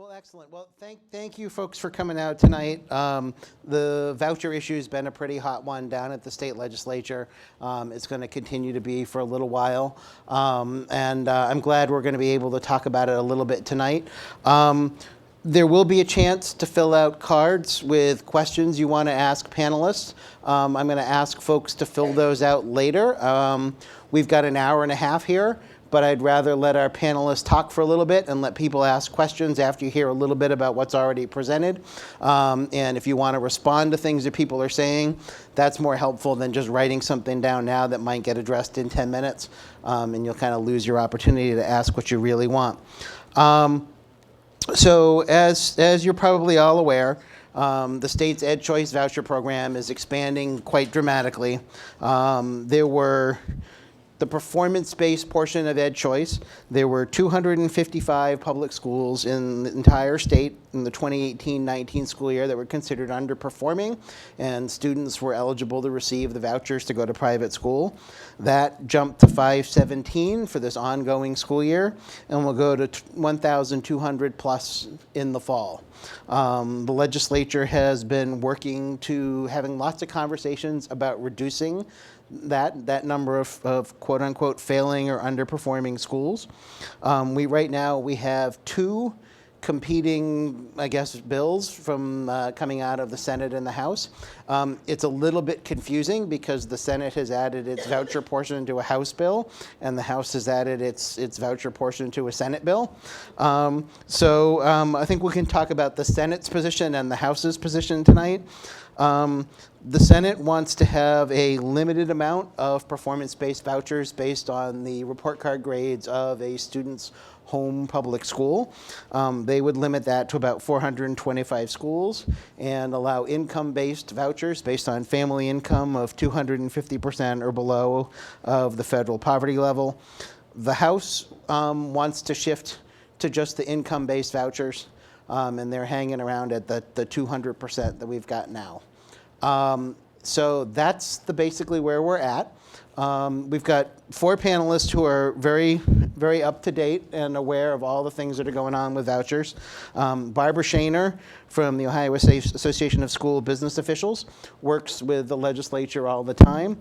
Well, excellent. Well, thank you folks for coming out tonight. The voucher issue has been a pretty hot one down at the state legislature. It's going to continue to be for a little while. And I'm glad we're going to be able to talk about it a little bit tonight. There will be a chance to fill out cards with questions you want to ask panelists. I'm going to ask folks to fill those out later. We've got an hour and a half here, but I'd rather let our panelists talk for a little bit and let people ask questions after you hear a little bit about what's already presented. And if you want to respond to things that people are saying, that's more helpful than just writing something down now that might get addressed in 10 minutes, and you'll kind of lose your opportunity to ask what you really want. So as you're probably all aware, the state's EdChoice voucher program is expanding quite dramatically. The performance-based portion of EdChoice, there were 255 public schools in the entire state in the 2018-19 school year that were considered underperforming, and students were eligible to receive the vouchers to go to private school. That jumped to 517 for this ongoing school year, and will go to 1,200 plus in the fall. The legislature has been working to having lots of conversations about reducing that number of quote unquote failing or underperforming schools. Right now we have two competing, I guess, bills from coming out of the Senate and the House. It's a little bit confusing because the Senate has added its voucher portion to a House bill, and the House has added its voucher portion to a Senate bill. So I think we can talk about the Senate's position and the House's position tonight. The Senate wants to have a limited amount of performance-based vouchers based on the report card grades of a student's home public school. They would limit that to about 425 schools and allow income-based vouchers based on family income of 250% or below of the federal poverty level. The House wants to shift to just the income-based vouchers, and they're hanging around at the 200% that we've got now. So that's basically where we're at. We've got four panelists who are very, very up to date and aware of all the things that are going on with vouchers. Barbara Shaner from the Ohio Association of School Business Officials works with the legislature all the time.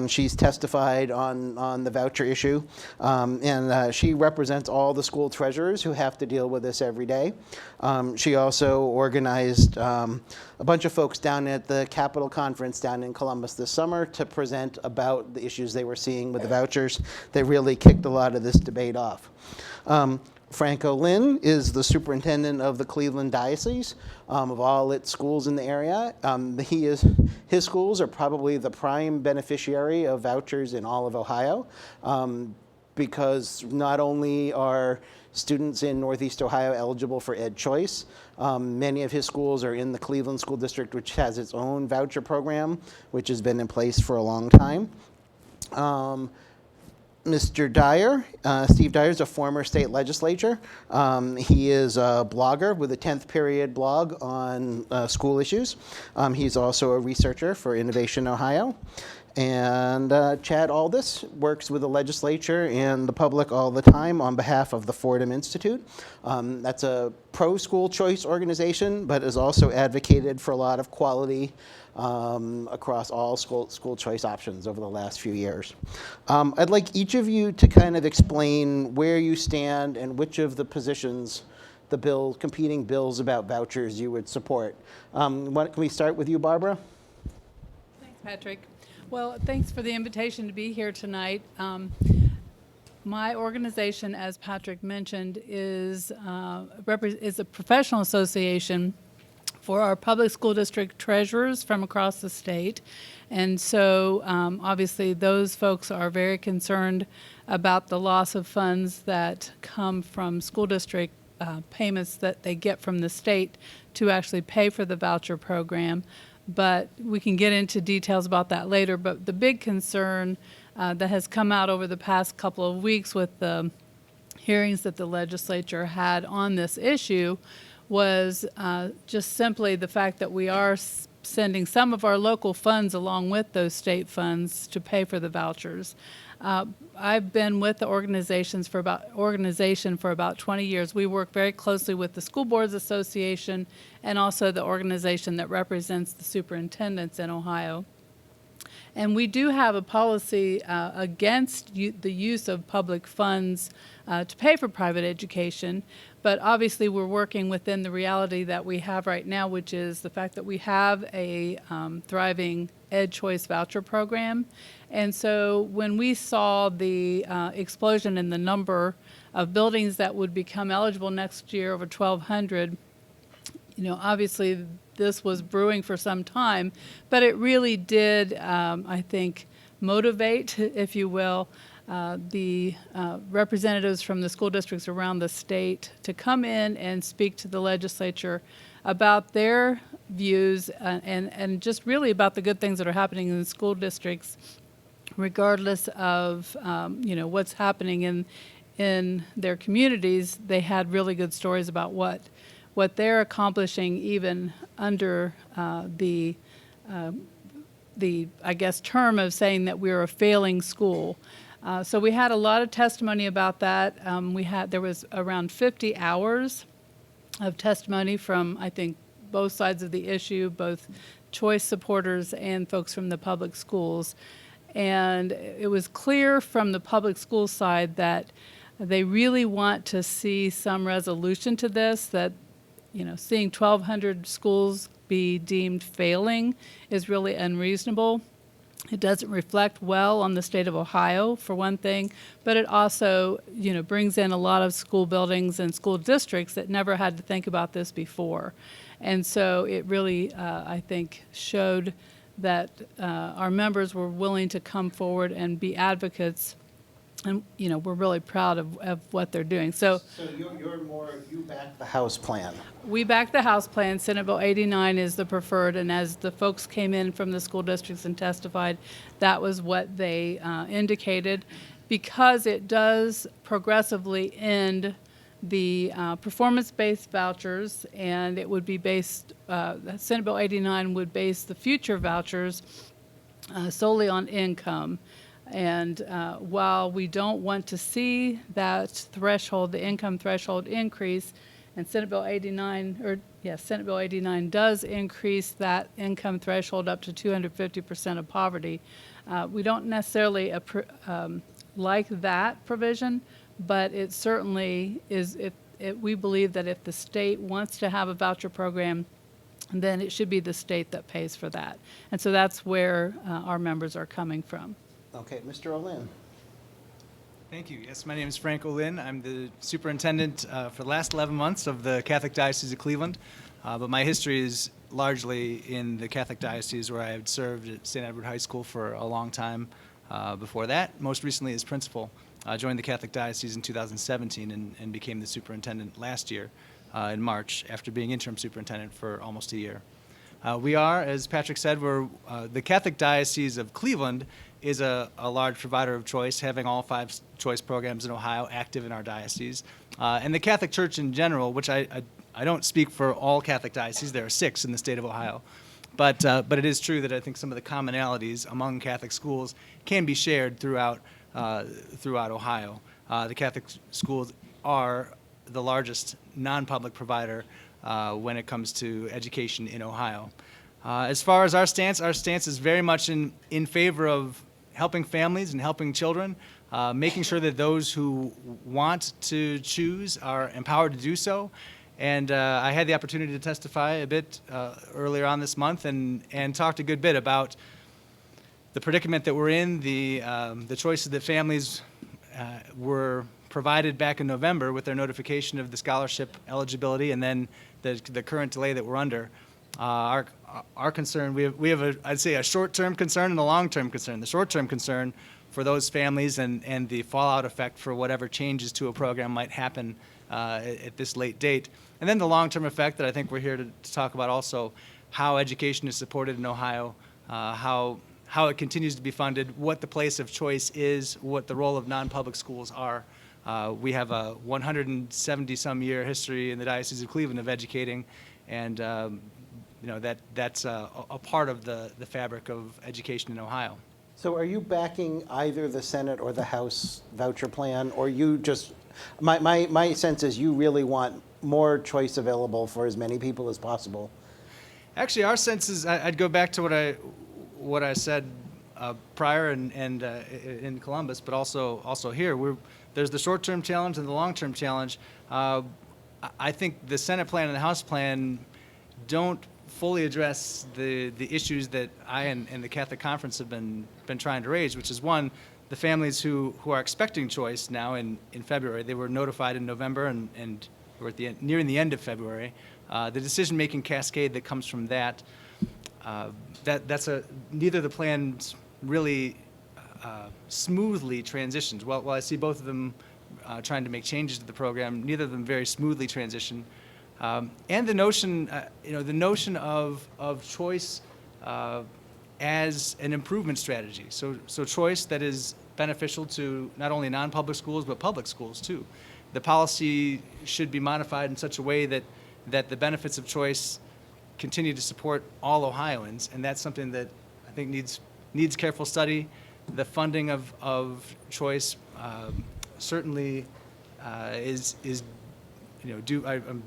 She's testified on the voucher issue, and she represents all the school treasurers who have to deal with this every day. She also organized a bunch of folks down at the Capitol Conference down in Columbus this summer to present about the issues they were seeing with the vouchers. They really kicked a lot of this debate off. Franco Lynn is the superintendent of the Cleveland Diocese, of all its schools in the area. His schools are probably the prime beneficiary of vouchers in all of Ohio, because not only are students in Northeast Ohio eligible for EdChoice, many of his schools are in the Cleveland School District, which has its own voucher program, which has been in place for a long time. Mr. Dyer, Steve Dyer, is a former state legislator. He is a blogger with a 10th period blog on school issues. He's also a researcher for Innovation Ohio. And Chad Aldis works with the legislature and the public all the time on behalf of the Fordham Institute. That's a pro-school choice organization, but has also advocated for a lot of quality across all school choice options over the last few years. I'd like each of you to kind of explain where you stand and which of the positions, the competing bills about vouchers you would support. Can we start with you, Barbara? Thanks, Patrick. Well, thanks for the invitation to be here tonight. My organization, as Patrick mentioned, is a professional association for our public school district treasurers from across the state. And so obviously those folks are very concerned about the loss of funds that come from school district payments that they get from the state to actually pay for the voucher program. But we can get into details about that later. But the big concern that has come out over the past couple of weeks with the hearings that the legislature had on this issue was just simply the fact that we are sending some of our local funds along with those state funds to pay for the vouchers. I've been with the organization for about 20 years. We work very closely with the School Boards Association and also the organization that represents the superintendents in Ohio. And we do have a policy against the use of public funds to pay for private education, but obviously we're working within the reality that we have right now, which is the fact that we have a thriving EdChoice voucher program. And so when we saw the explosion in the number of buildings that would become eligible next year, over 1,200, obviously this was brewing for some time, but it really did, I think, motivate, if you will, the representatives from the school districts around the state to come in and speak to the legislature about their views and just really about the good things that are happening in the school districts, regardless of what's happening in their communities. They had really good stories about what they're accomplishing even under the I guess term of saying that we're a failing school. So we had a lot of testimony about that. There was around 50 hours of testimony from, I think, both sides of the issue, both choice supporters and folks from the public schools. And it was clear from the public school side that they really want to see some resolution to this, that seeing 1,200 schools be deemed failing is really unreasonable. It doesn't reflect well on the state of Ohio, for one thing, but it also, brings in a lot of school buildings and school districts that never had to think about this before. And so it really, I think, showed that our members were willing to come forward and be advocates. And, we're really proud of what they're doing. So you back the House plan. We back the House plan. Senate Bill 89 is the preferred, and as the folks came in from the school districts and testified, that was what they indicated, because it does progressively end the performance-based vouchers, and it would be based, Senate Bill 89 would base the future vouchers solely on income. And while we don't want to see that threshold, the income threshold, increase, and Senate Bill 89 does increase that income threshold up to 250% of poverty. We don't necessarily like that provision, but it certainly is. We believe that if the state wants to have a voucher program, then it should be the state that pays for that. And so that's where our members are coming from. Okay, Mr. Olin. Thank you. Yes, my name is Frank Olin. I'm the superintendent for the last 11 months of the Catholic Diocese of Cleveland, but my history is largely in the Catholic Diocese, where I had served at St. Edward High School for a long time before that, most recently as principal. Joined the Catholic Diocese in 2017 and became the superintendent last year in March, after being interim superintendent for almost a year. We are, as Patrick said, we're the Catholic Diocese of Cleveland is a large provider of choice, having all 5 choice programs in Ohio active in our diocese. And the Catholic Church in general, which I don't speak for all Catholic dioceses, there are 6 in the state of Ohio. But it is true that I think some of the commonalities among Catholic schools can be shared throughout Ohio. The Catholic schools are the largest non-public provider when it comes to education in Ohio. As far as our stance is very much in favor of helping families and helping children, making sure that those who want to choose are empowered to do so. And I had the opportunity to testify a bit earlier on this month and talked a good bit about the predicament that we're in, the choices that families were provided back in November with their notification of the scholarship eligibility, and then the current delay that we're under. Our concern, we have I'd say a short-term concern and a long-term concern. The short-term concern for those families and the fallout effect for whatever changes to a program might happen at this late date. And then the long-term effect that I think we're here to talk about also, how education is supported in Ohio, how it continues to be funded, what the place of choice is, what the role of non-public schools are. We have a 170-some year history in the Diocese of Cleveland of educating, and that's a part of the fabric of education in Ohio. So are you backing either the Senate or the House voucher plan, or you just, my sense is you really want more choice available for as many people as possible? Actually, our sense is, I'd go back to what I said prior and in Columbus, but also here. There's the short-term challenge and the long-term challenge. I think the Senate plan and the House plan don't fully address the issues that I and the Catholic Conference have been trying to raise, which is one, the families who are expecting choice now in February. They were notified in November and we're at the end, nearing the end of February. The decision-making cascade that comes from that, neither of the plans really smoothly transitions. While I see both of them trying to make changes to the program, neither of them very smoothly transition. And the notion, the notion of choice as an improvement strategy. So choice that is beneficial to not only non-public schools but public schools too. The policy should be modified in such a way that the benefits of choice continue to support all Ohioans, and that's something that I think needs careful study. The funding of choice certainly is I'm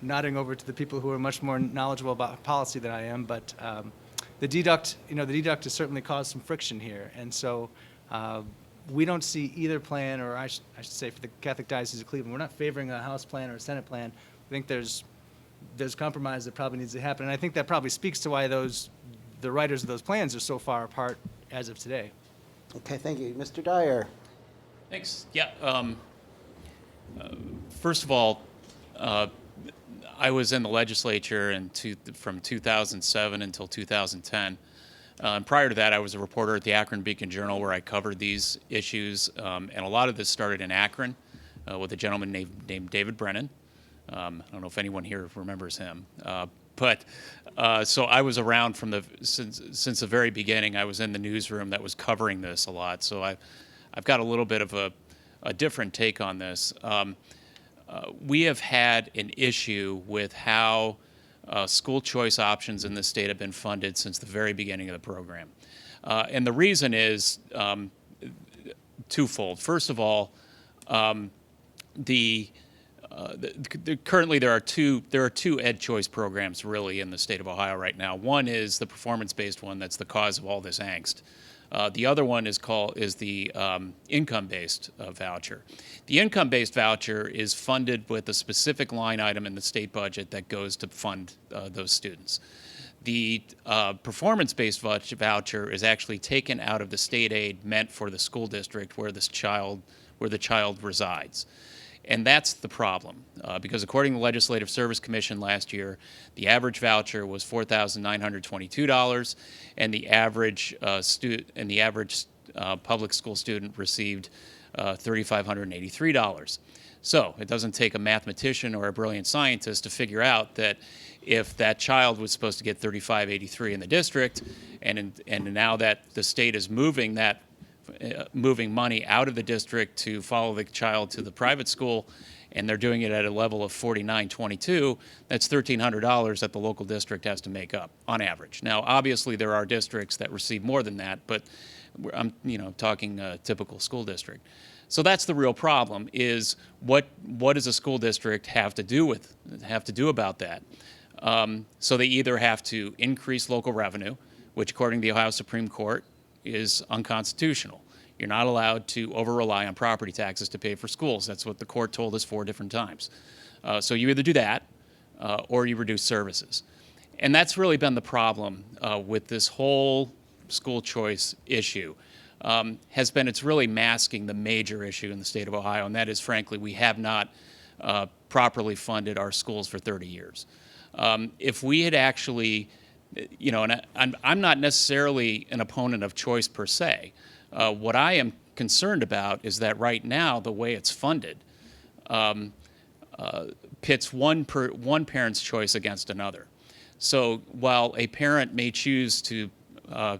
nodding over to the people who are much more knowledgeable about policy than I am, but the deduct has certainly caused some friction here, and so we don't see either plan, or I should say for the Catholic Diocese of Cleveland, we're not favoring a House plan or a Senate plan. I think there's compromise that probably needs to happen, and I think that probably speaks to why the writers of those plans are so far apart as of today. Okay, thank you. Mr. Dyer. Thanks. Yeah. First of all, I was in the legislature from 2007 until 2010. And prior to that, I was a reporter at the Akron Beacon Journal where I covered these issues. And a lot of this started in Akron with a gentleman named David Brennan. I don't know if anyone here remembers him. So I was around since the very beginning. I was in the newsroom that was covering this a lot. So I've got a little bit of a different take on this. We have had an issue with how school choice options in the state have been funded since the very beginning of the program. And the reason is twofold. First of all, currently there are two EdChoice programs really in the state of Ohio right now. One is the performance-based one that's the cause of all this angst. The other one is the income-based voucher. The income-based voucher is funded with a specific line item in the state budget that goes to fund those students. The performance-based voucher is actually taken out of the state aid meant for the school district where the child resides. And that's the problem, because according to the Legislative Service Commission last year, the average voucher was $4,922, and the average public school student received $3,583. So it doesn't take a mathematician or a brilliant scientist to figure out that if that child was supposed to get $3,583 in the district, and now that the state is moving money out of the district to follow the child to the private school, and they're doing it at a level of $4,922, that's $1,300 that the local district has to make up on average. Now, obviously, there are districts that receive more than that, but I'm talking a typical school district. So that's the real problem: is what does a school district have to do about that? So they either have to increase local revenue, which according to the Ohio Supreme Court is unconstitutional. You're not allowed to over-rely on property taxes to pay for schools. That's what the court told us 4 different times. So you either do that or you reduce services. And that's really been the problem with this whole school choice issue, it's really masking the major issue in the state of Ohio, and that is, frankly, we have not properly funded our schools for 30 years. If we had actually, and I'm not necessarily an opponent of choice per se. What I am concerned about is that right now, the way it's funded pits one parent's choice against another. So while a parent may choose to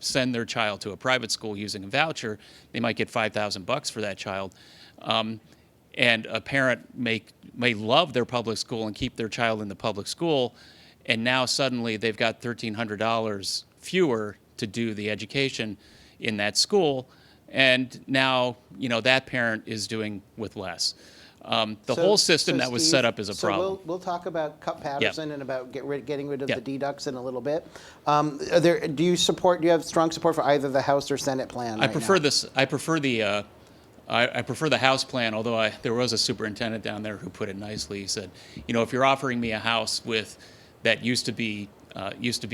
send their child to a private school using a voucher, they might get $5,000 for that child. And a parent may love their public school and keep their child in the public school, and now suddenly they've got $1,300 fewer to do the education in that school, and now that parent is doing with less. The So- whole system so that was Steve, set up is a so problem. we'll talk about Cup Patterson and about getting rid of Yeah. the deducts in a little bit. Do you have strong support for either the House or Senate plan? I right prefer now? this. I prefer the. I prefer the House plan. Although there was a superintendent down there who put it nicely. He said, if you're offering me a house that used to be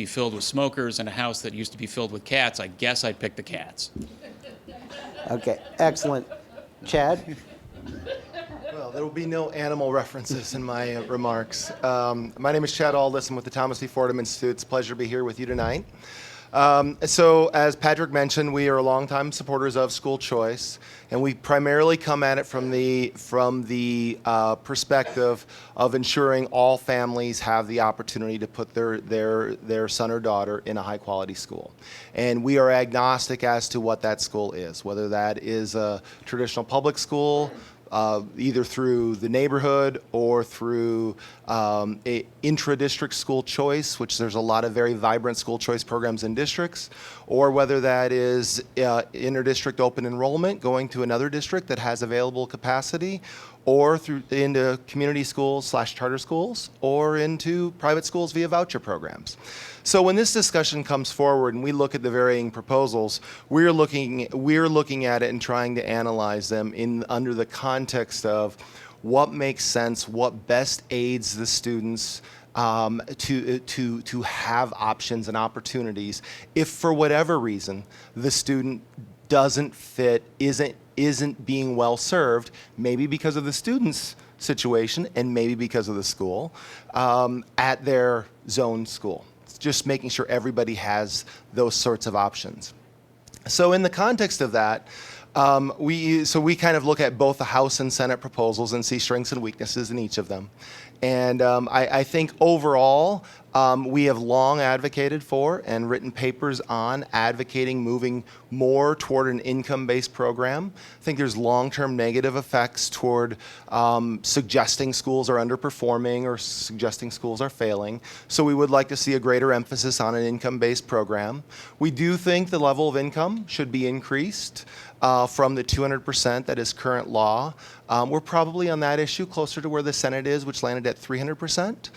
filled with smokers and a house that used to be filled with cats, I guess I'd pick the cats. Okay, excellent. Chad? Well, there will be no animal references in my remarks. My name is Chad Aldis. I'm with the Thomas C. Fordham Institute. It's a pleasure to be here with you tonight. So, as Patrick mentioned, we are longtime supporters of school choice, and we primarily come at it from the perspective of ensuring all families have the opportunity to put their son or daughter in a high-quality school. And we are agnostic as to what that school is, whether that is a traditional public school, either through the neighborhood or through a intra-district school choice, which there's a lot of very vibrant school choice programs in districts, or whether that is inter-district open enrollment, going to another district that has available capacity, or into community schools / charter schools, or into private schools via voucher programs. So when this discussion comes forward and we look at the varying proposals, we're looking at it and trying to analyze them under the context of what makes sense, what best aids the students to have options and opportunities if for whatever reason the student doesn't fit, isn't being well served, maybe because of the student's situation and maybe because of the school, at their zone school. Just making sure everybody has those sorts of options. So in the context of that, we kind of look at both the House and Senate proposals and see strengths and weaknesses in each of them. And I think overall, we have long advocated for and written papers on advocating moving more toward an income-based program. I think there's long-term negative effects toward suggesting schools are underperforming or suggesting schools are failing. So we would like to see a greater emphasis on an income-based program. We do think the level of income should be increased from the 200% that is current law. We're probably on that issue closer to where the Senate is, which landed at 300%.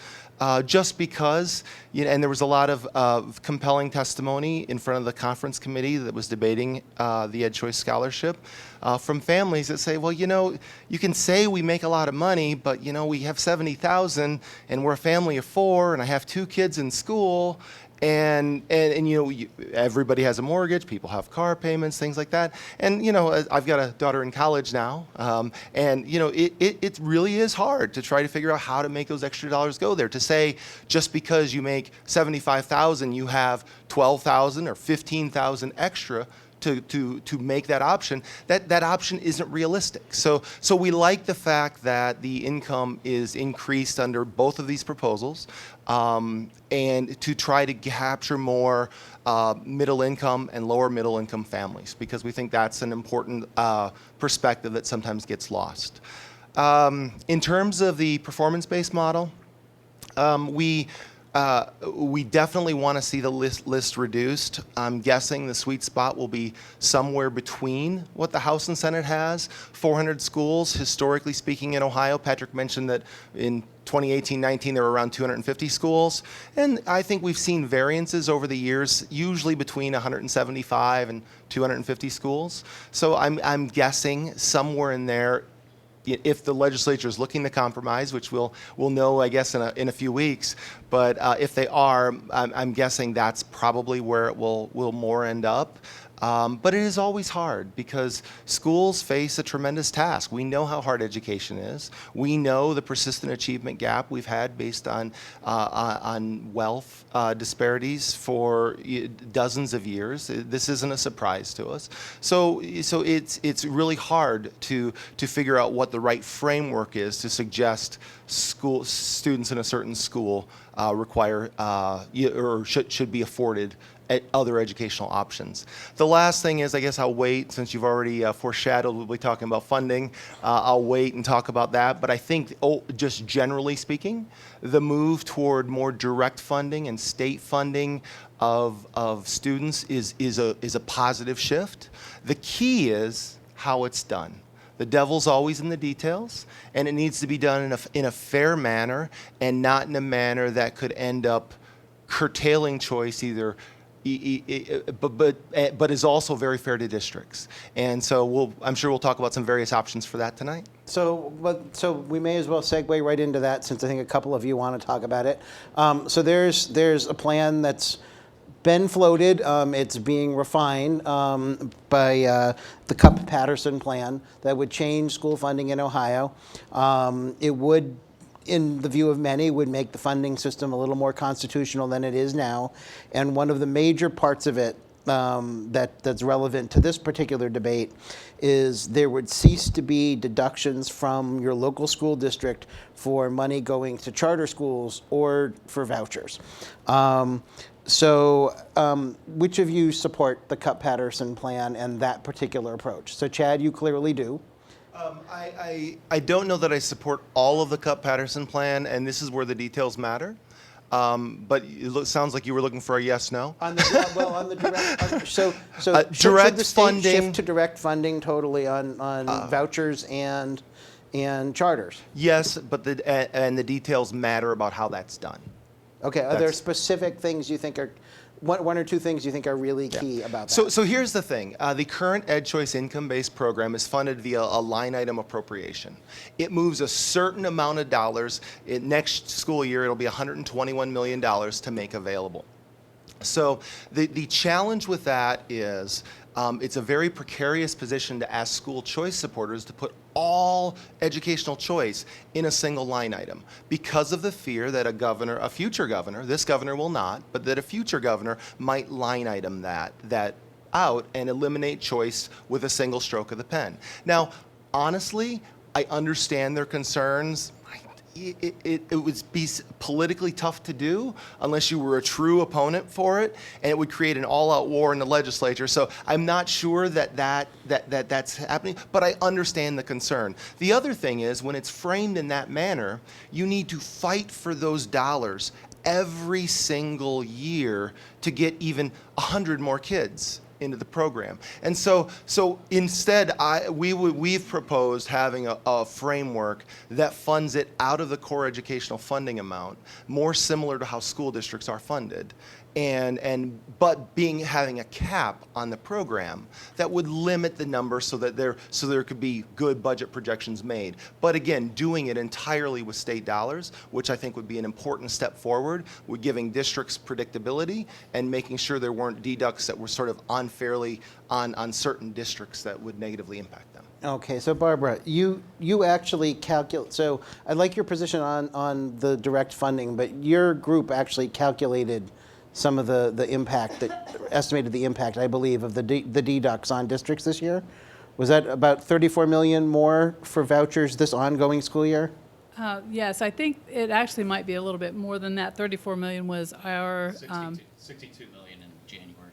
Just because, and there was a lot of compelling testimony in front of the conference committee that was debating the EdChoice scholarship from families that say, well, you can say we make a lot of money, but we have 70,000 and we're a family of 4 and I have 2 kids in school. And everybody has a mortgage, people have car payments, things like that. And, I've got a daughter in college now. It really is hard to try to figure out how to make those extra dollars go there. To say just because you make $75,000, you have $12,000 or $15,000 extra to make that option, that option isn't realistic. So we like the fact that the income is increased under both of these proposals, and to try to capture more middle income and lower middle income families, because we think that's an important perspective that sometimes gets lost. In terms of the performance-based model, we definitely want to see the list reduced. I'm guessing the sweet spot will be somewhere between what the House and Senate has. 400 schools, historically speaking, in Ohio. Patrick mentioned that in 2018-19 there were around 250 schools. And I think we've seen variances over the years, usually between 175 and 250 schools. So I'm guessing somewhere in there, if the legislature is looking to compromise, which we'll know, I guess, in a few weeks. But if they are, I'm guessing that's probably where it will more end up. But it is always hard because schools face a tremendous task. We know how hard education is. We know the persistent achievement gap we've had based on wealth disparities for dozens of years. This isn't a surprise to us. So it's really hard to figure out what the right framework is to suggest students in a certain school require or should be afforded other educational options. The last thing is, I guess I'll wait, since you've already foreshadowed we'll be talking about funding, I'll wait and talk about that. But I think, just generally speaking, the move toward more direct funding and state funding of students is a positive shift. The key is how it's done. The devil's always in the details, and it needs to be done in a fair manner and not in a manner that could end up curtailing choice either, but is also very fair to districts. And so I'm sure we'll talk about some various options for that tonight. So we may as well segue right into that, since I think a couple of you want to talk about it. So there's a plan that's been floated. It's being refined by the Cupp-Patterson plan that would change school funding in Ohio. It would, in the view of many, would make the funding system a little more constitutional than it is now. And one of the major parts of it that's relevant to this particular debate is there would cease to be deductions from your local school district for money going to charter schools or for vouchers. So which of you support the Cupp-Patterson plan and that particular approach? So Chad, you clearly do. I don't know that I support all of the Cupp-Patterson plan, and this is where the details matter. But it sounds like you were looking for a yes/no. On the direct, so direct should the state funding shift to direct funding totally on vouchers and charters? Yes, but the details matter about how that's done. Okay, are there specific things you think are, one or two things you think are really key about that? So here's the thing. The current EdChoice income-based program is funded via a line item appropriation. It moves a certain amount of dollars. Next school year, it'll be $121 million to make available. So the challenge with that is it's a very precarious position to ask school choice supporters to put all educational choice in a single line item, because of the fear that a future governor, this governor will not, but that a future governor might line item that out and eliminate choice with a single stroke of the pen. Now, honestly, I understand their concerns. It would be politically tough to do unless you were a true opponent for it, and it would create an all-out war in the legislature. So I'm not sure that's happening, but I understand the concern. The other thing is, when it's framed in that manner, you need to fight for those dollars every single year to get even 100 more kids into the program. And so instead, we've proposed having a framework that funds it out of the core educational funding amount, more similar to how school districts are funded, but having a cap on the program that would limit the number so there could be good budget projections made. But again, doing it entirely with state dollars, which I think would be an important step forward, with giving districts predictability and making sure there weren't deducts that were sort of unfairly on certain districts that would negatively impact them. Okay, so Barbara, you actually calculate, so I like your position on the direct funding, but your group actually calculated some of the impact, estimated the impact, I believe, of the deducts on districts this year. Was that about 34 million more for vouchers this ongoing school year? Yes, I think it actually might be a little bit more than that. 34 million was our 62 million in January.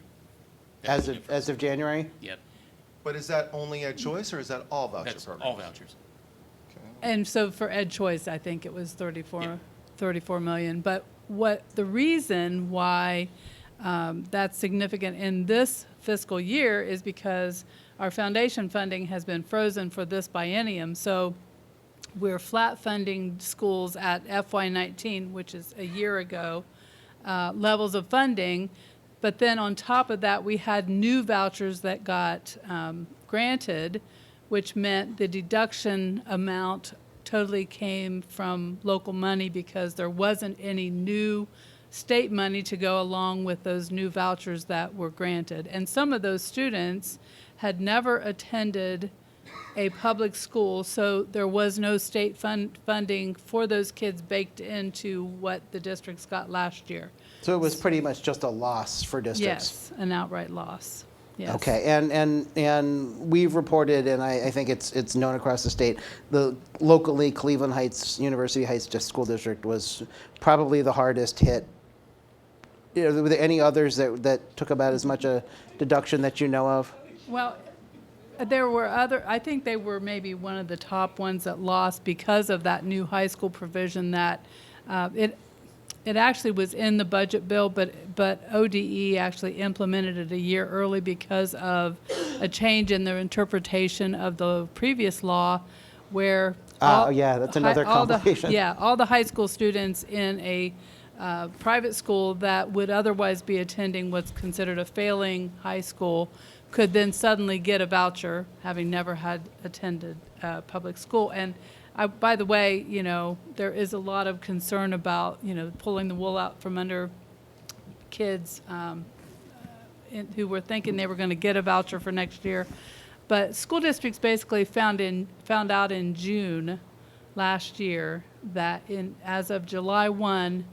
As of January? Yep. But is that only EdChoice, or is that all voucher That's programs? all vouchers. And so for EdChoice, I think it was 34 million. But the reason why that's significant in this fiscal year is because our foundation funding has been frozen for this biennium. So we're flat funding schools at FY19, which is a year ago, levels of funding. But then on top of that, we had new vouchers that got granted, which meant the deduction amount totally came from local money because there wasn't any new state money to go along with those new vouchers that were granted. And some of those students had never attended a public school, so there was no state funding for those kids baked into what the districts got last year. So it was pretty much just a loss for districts? Yes, an outright loss. Yes. Okay, and we've reported, and I think it's known across the state, the locally Cleveland Heights, University Heights School District was probably the hardest hit were there any others that took about as much a deduction that you know of? Well, there were I think they were maybe one of the top ones that lost because of that new high school provision that it actually was in the budget bill, but ODE actually implemented it a year early because of a change in their interpretation of the previous law where Yeah, that's another complication. all the high school students in a private school that would otherwise be attending what's considered a failing high school could then suddenly get a voucher, having never had attended public school. And by the way, there is a lot of concern about, pulling the wool out from under kids who were thinking they were going to get a voucher for next year. But school districts basically found out in June last year that as of July 1,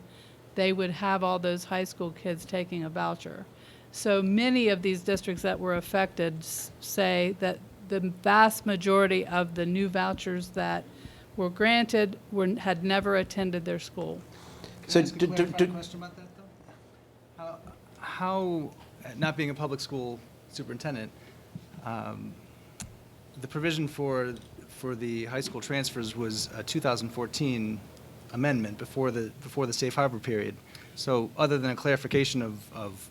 they would have all those high school kids taking a voucher. So many of these districts that were affected say that the vast majority of the new vouchers that were granted had never attended their school. Can I ask a clarifying question about that, though? How, not being a public school superintendent, the provision for the high school transfers was a 2014 amendment before the safe harbor period. So other than a clarification of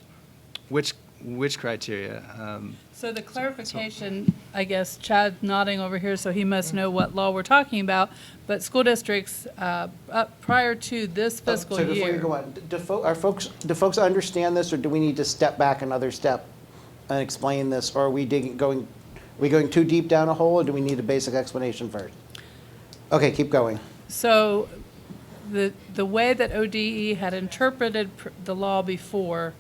which criteria, So the clarification, I guess Chad's nodding over here, so he must know what law we're talking about, but school districts prior to this fiscal So before you year. go on, do folks understand this, or do we need to step back another step and explain this, or are we going too deep down a hole, or do we need a basic explanation first? Okay, keep going. So the way that ODE had interpreted the law before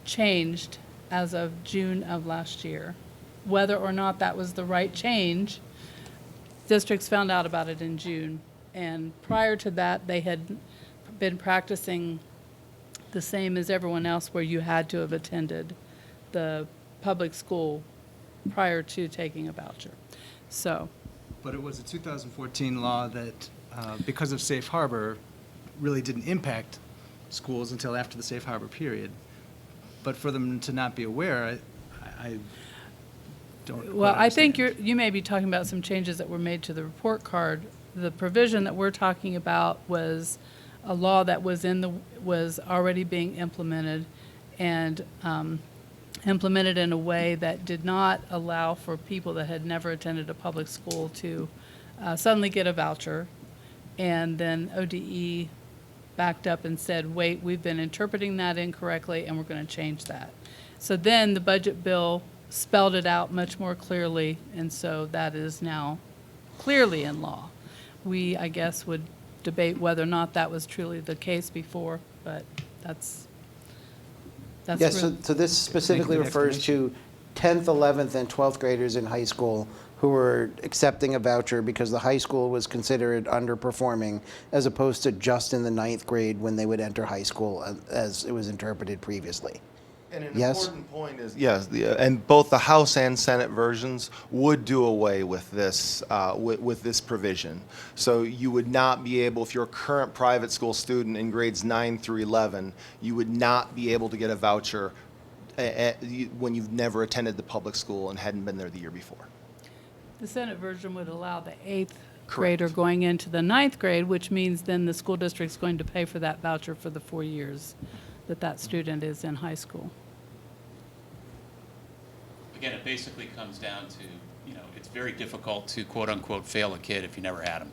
changed as of June of last year. Whether or not that was the right change, districts found out about it in June. And prior to that, they had been practicing the same as everyone else, where you had to have attended the public school prior to taking a voucher. So, but it was a 2014 law that, because of safe harbor, really didn't impact schools until after the safe harbor period. But for them to not be aware, I don't. well, quite I think understand. you may be talking about some changes that were made to the report card. The provision that we're talking about was a law that was already being implemented, and implemented in a way that did not allow for people that had never attended a public school to suddenly get a voucher. And then ODE backed up and said, wait, we've been interpreting that incorrectly, and we're going to change that. So then the budget bill spelled it out much more clearly, and so that is now clearly in law. We, I guess, would debate whether or not that was truly the case before, but that's Yes, really- so this specifically the refers to 10th, 11th, and 12th graders in high school who were accepting a voucher because the high school was considered underperforming, as opposed to just in the 9th grade when they would enter high school as it was interpreted previously. And an Yes? important point is, yes, and both the House and Senate versions would do away with this, with this provision. So you would not be able, if you're a current private school student in grades 9 through 11, you would not be able to get a voucher when you've never attended the public school and hadn't been there the year before. The Senate version would allow the 8th Correct. grader going into the 9th grade, which means then the school district's going to pay for that voucher for the 4 years that student is in high school. Again, it basically comes down to, it's very difficult to quote-unquote fail a kid if you never had him.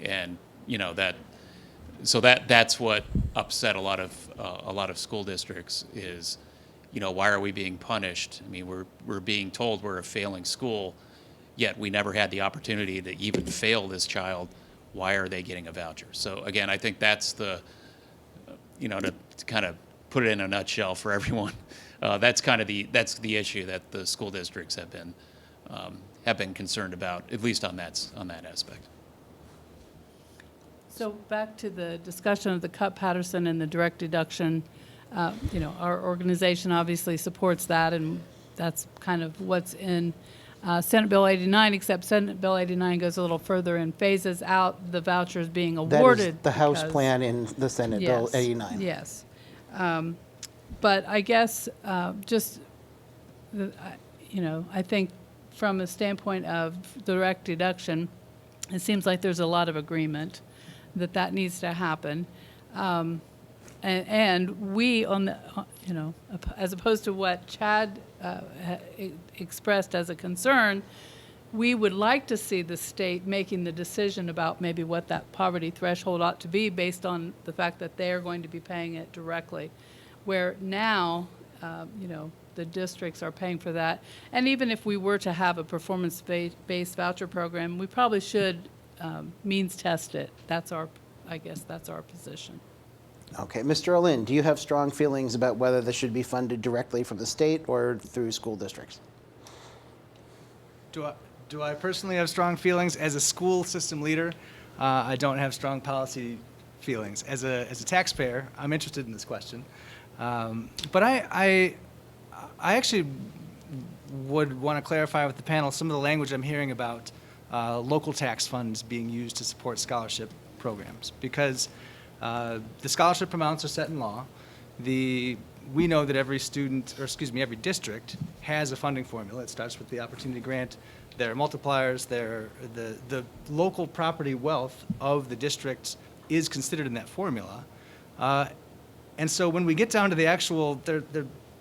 And, that's what upset a lot of school districts is, why are we being punished? I mean, we're being told we're a failing school, yet we never had the opportunity to even fail this child. Why are they getting a voucher? So again, I think that's to kind of put it in a nutshell for everyone. That's the issue that the school districts have been concerned about, at least on that aspect. So back to the discussion of the cut Patterson and the direct deduction, our organization obviously supports that, and that's kind of what's in Senate Bill 89, except Senate Bill 89 goes a little further and phases out the vouchers being That awarded. is the House because- plan in the Senate Bill Yes, 89. Yes. But I guess just, I think from a standpoint of direct deduction, it seems like there's a lot of agreement that needs to happen. And we, on the, as opposed to what Chad expressed as a concern, we would like to see the state making the decision about maybe what that poverty threshold ought to be based on the fact that they are going to be paying it directly. Where now, the districts are paying for that. And even if we were to have a performance-based voucher program, we probably should means test it. I guess that's our position. Okay, Mr. Olin, do you have strong feelings about whether this should be funded directly from the state or through school districts? Do I personally have strong feelings? As a school system leader, I don't have strong policy feelings. As a taxpayer, I'm interested in this question. But I actually would want to clarify with the panel some of the language I'm hearing about local tax funds being used to support scholarship programs, because the scholarship amounts are set in law. We know that every every district has a funding formula. It starts with the opportunity grant. There are multipliers. The local property wealth of the districts is considered in that formula. And so when we get down to the actual,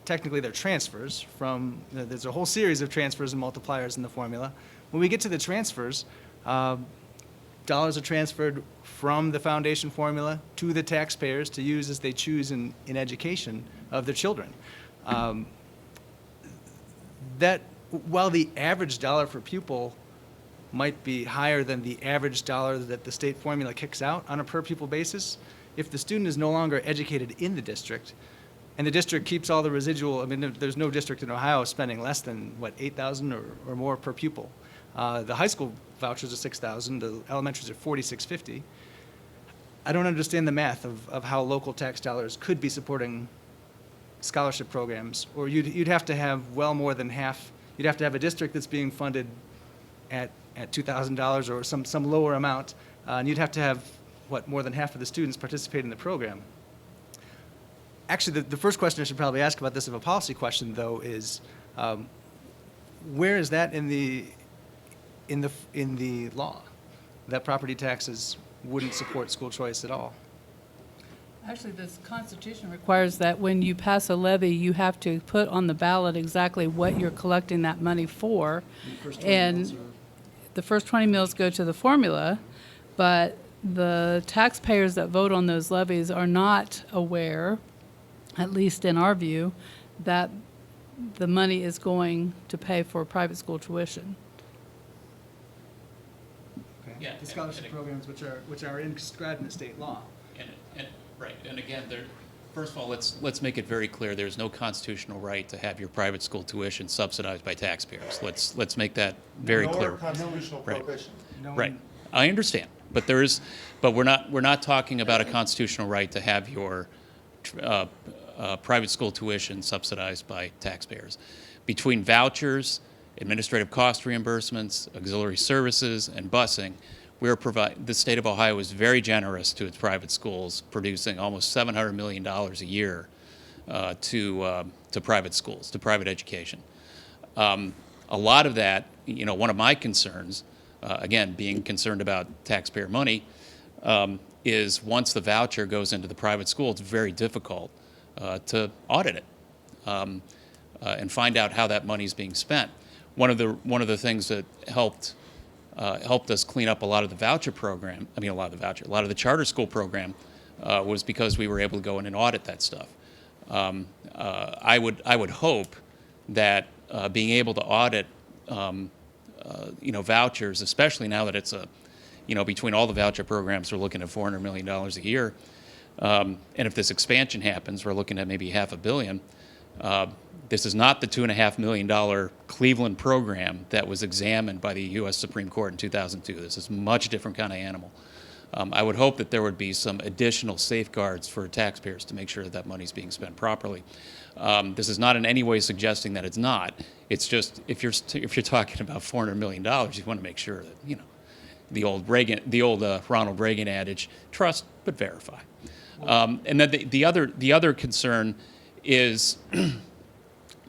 technically they're transfers from, there's a whole series of transfers and multipliers in the formula. When we get to the transfers, dollars are transferred from the foundation formula to the taxpayers to use as they choose in education of their children. While the average dollar for pupil might be higher than the average dollar that the state formula kicks out on a per pupil basis, if the student is no longer educated in the district, and the district keeps all the residual, there's no district in Ohio spending less than, $8,000 or more per pupil. The high school vouchers are $6,000, the elementaries are $4,650. I don't understand the math of how local tax dollars could be supporting scholarship programs, or you'd have to have well more than half. You'd have to have a district that's being funded at $2,000 or some lower amount, and you'd have to have, more than half of the students participate in the program. Actually, the first question I should probably ask about this of a policy question, though, is where is that in the law, that property taxes wouldn't support school choice at all? Actually, this Constitution requires that when you pass a levy, you have to put on the ballot exactly what you're collecting that money for. And the first 20 mills go to the formula, but the taxpayers that vote on those levies are not aware, at least in our view, that the money is going to pay for private school tuition. Okay. Yeah, the scholarship programs which are inscribed in the state law. Right, and again, first of all, let's make it very clear: there's no constitutional right to have your private school tuition subsidized by taxpayers. Let's make that very clear. Nor constitutional prohibition. Right, I understand, but we're not talking about a constitutional right to have your private school tuition subsidized by taxpayers. Between vouchers, administrative cost reimbursements, auxiliary services, and busing, the state of Ohio is very generous to its private schools, producing almost $700 million a year to private schools, to private education. A lot of that, one of my concerns, again, being concerned about taxpayer money, is once the voucher goes into the private school, it's very difficult to audit it and find out how that money is being spent. One of the things that helped us clean up a lot of the voucher program, a lot of the charter school program, was because we were able to go in and audit that stuff. I would hope that being able to audit, vouchers, especially now that it's between all the voucher programs, we're looking at $400 million a year. And if this expansion happens, we're looking at maybe $500 million. This is not the $2.5 million Cleveland program that was examined by the U.S. Supreme Court in 2002. This is a much different kind of animal. I would hope that there would be some additional safeguards for taxpayers to make sure that money is being spent properly. This is not in any way suggesting that it's not. It's just if you're talking about $400 million, you want to make sure that the old Ronald Reagan adage: trust but verify. And then the other concern is,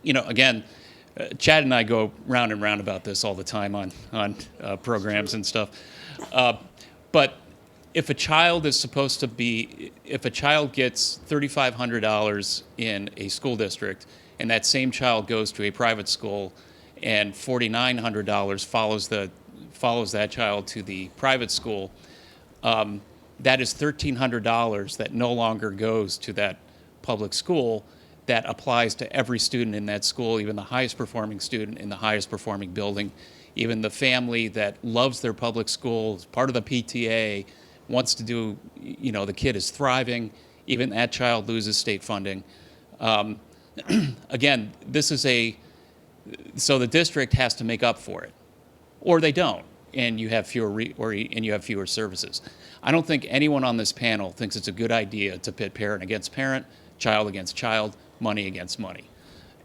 again, Chad and I go round and round about this all the time on programs and stuff. But if a child gets $3,500 in a school district, and that same child goes to a private school, and $4,900 follows that child to the private school, that is $1,300 that no longer goes to that public school. That applies to every student in that school, even the highest performing student in the highest performing building, even the family that loves their public school, is part of the PTA, wants to do, the kid is thriving, even that child loses state funding. Again, so the district has to make up for it, or they don't, and you have fewer services. I don't think anyone on this panel thinks it's a good idea to pit parent against parent, child against child, money against money.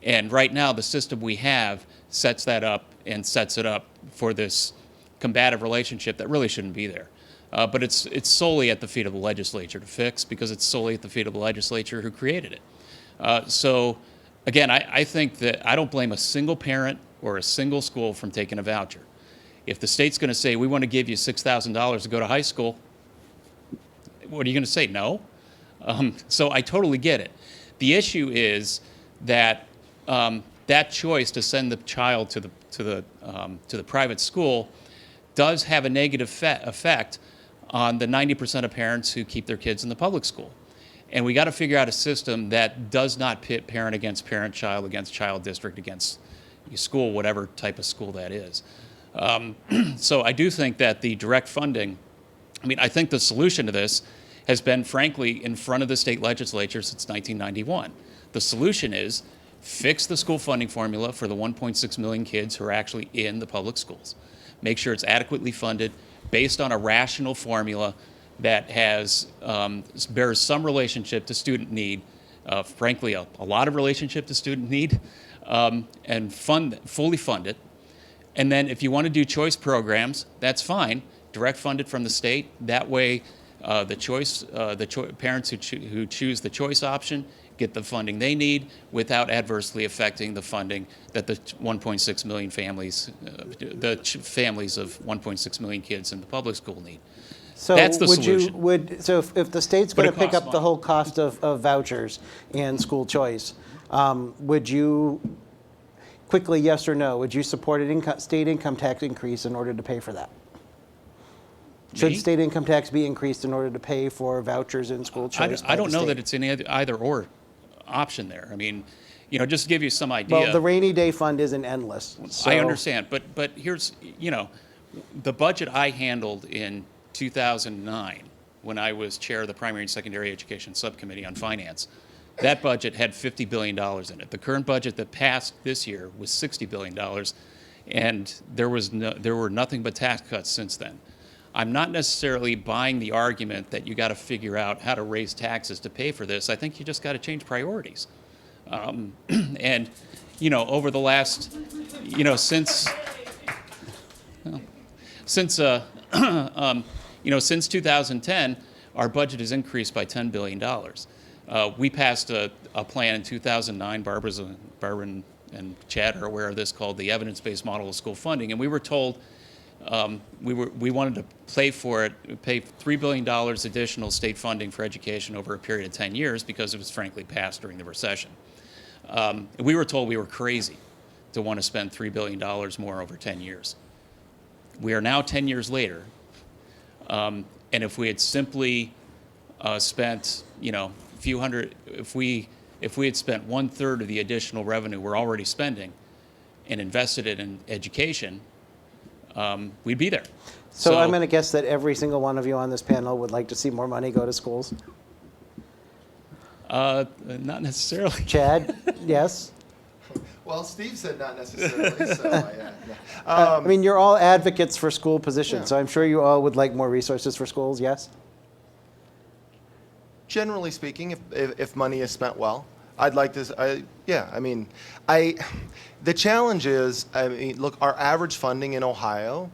And right now, the system we have sets that up and sets it up for this combative relationship that really shouldn't be there. But it's solely at the feet of the legislature to fix, because it's solely at the feet of the legislature who created it. So again, I think that I don't blame a single parent or a single school from taking a voucher. If the state's going to say, we want to give you $6,000 to go to high school, what are you going to say? No? So I totally get it. The issue is that that choice to send the child to the private school does have a negative effect on the 90% of parents who keep their kids in the public school. And we got to figure out a system that does not pit parent against parent, child against child, district against school, whatever type of school that is. So I do think that the direct funding, I think the solution to this has been, frankly, in front of the state legislature since 1991. The solution is fix the school funding formula for the 1.6 million kids who are actually in the public schools. Make sure it's adequately funded based on a rational formula that bears some relationship to student need, frankly, a lot of relationship to student need, and fully fund it. And then if you want to do choice programs, that's fine. Direct funded from the state. That way, parents who choose the choice option get the funding they need without adversely affecting the funding that the 1.6 million families, families of 1.6 million kids in the public school need. So that's the solution. So if the state's But going to it pick up costs the money. whole cost of vouchers and school choice, would you, quickly, yes or no, would you support an state income tax increase in order to pay for that? Should Me? state income tax be increased in order to pay for vouchers and school choice? I don't by the know that state? it's an either or option there. Just to give you some idea. Well, the rainy day fund isn't endless. So. I understand, but here's, the budget I handled in 2009 when I was chair of the Primary and Secondary Education Subcommittee on Finance. That budget had $50 billion in it. The current budget that passed this year was $60 billion, and there were nothing but tax cuts since then. I'm not necessarily buying the argument that you got to figure out how to raise taxes to pay for this. I think you just got to change priorities. And, over the last, since 2010, our budget has increased by $10 billion. We passed a plan in 2009, Barbara and Chad are aware of this, called the Evidence-Based Model of School Funding, and we were told we wanted to pay $3 billion additional state funding for education over a period of 10 years because it was frankly passed during the recession. We were told we were crazy to want to spend $3 billion more over 10 years. We are now 10 years later, and if we had simply spent, if we had spent 1/3 of the additional revenue we're already spending and invested it in education, we'd be there. So I'm going to guess that every single one of you on this panel would like to see more money go to schools. Not necessarily. Chad, yes? Well, Steve said not necessarily, so yeah. You're all advocates for school positions, Yeah. so I'm sure you all would like more resources for schools, yes? Generally speaking, if money is spent well, I'd like this. The challenge is, look, our average funding in Ohio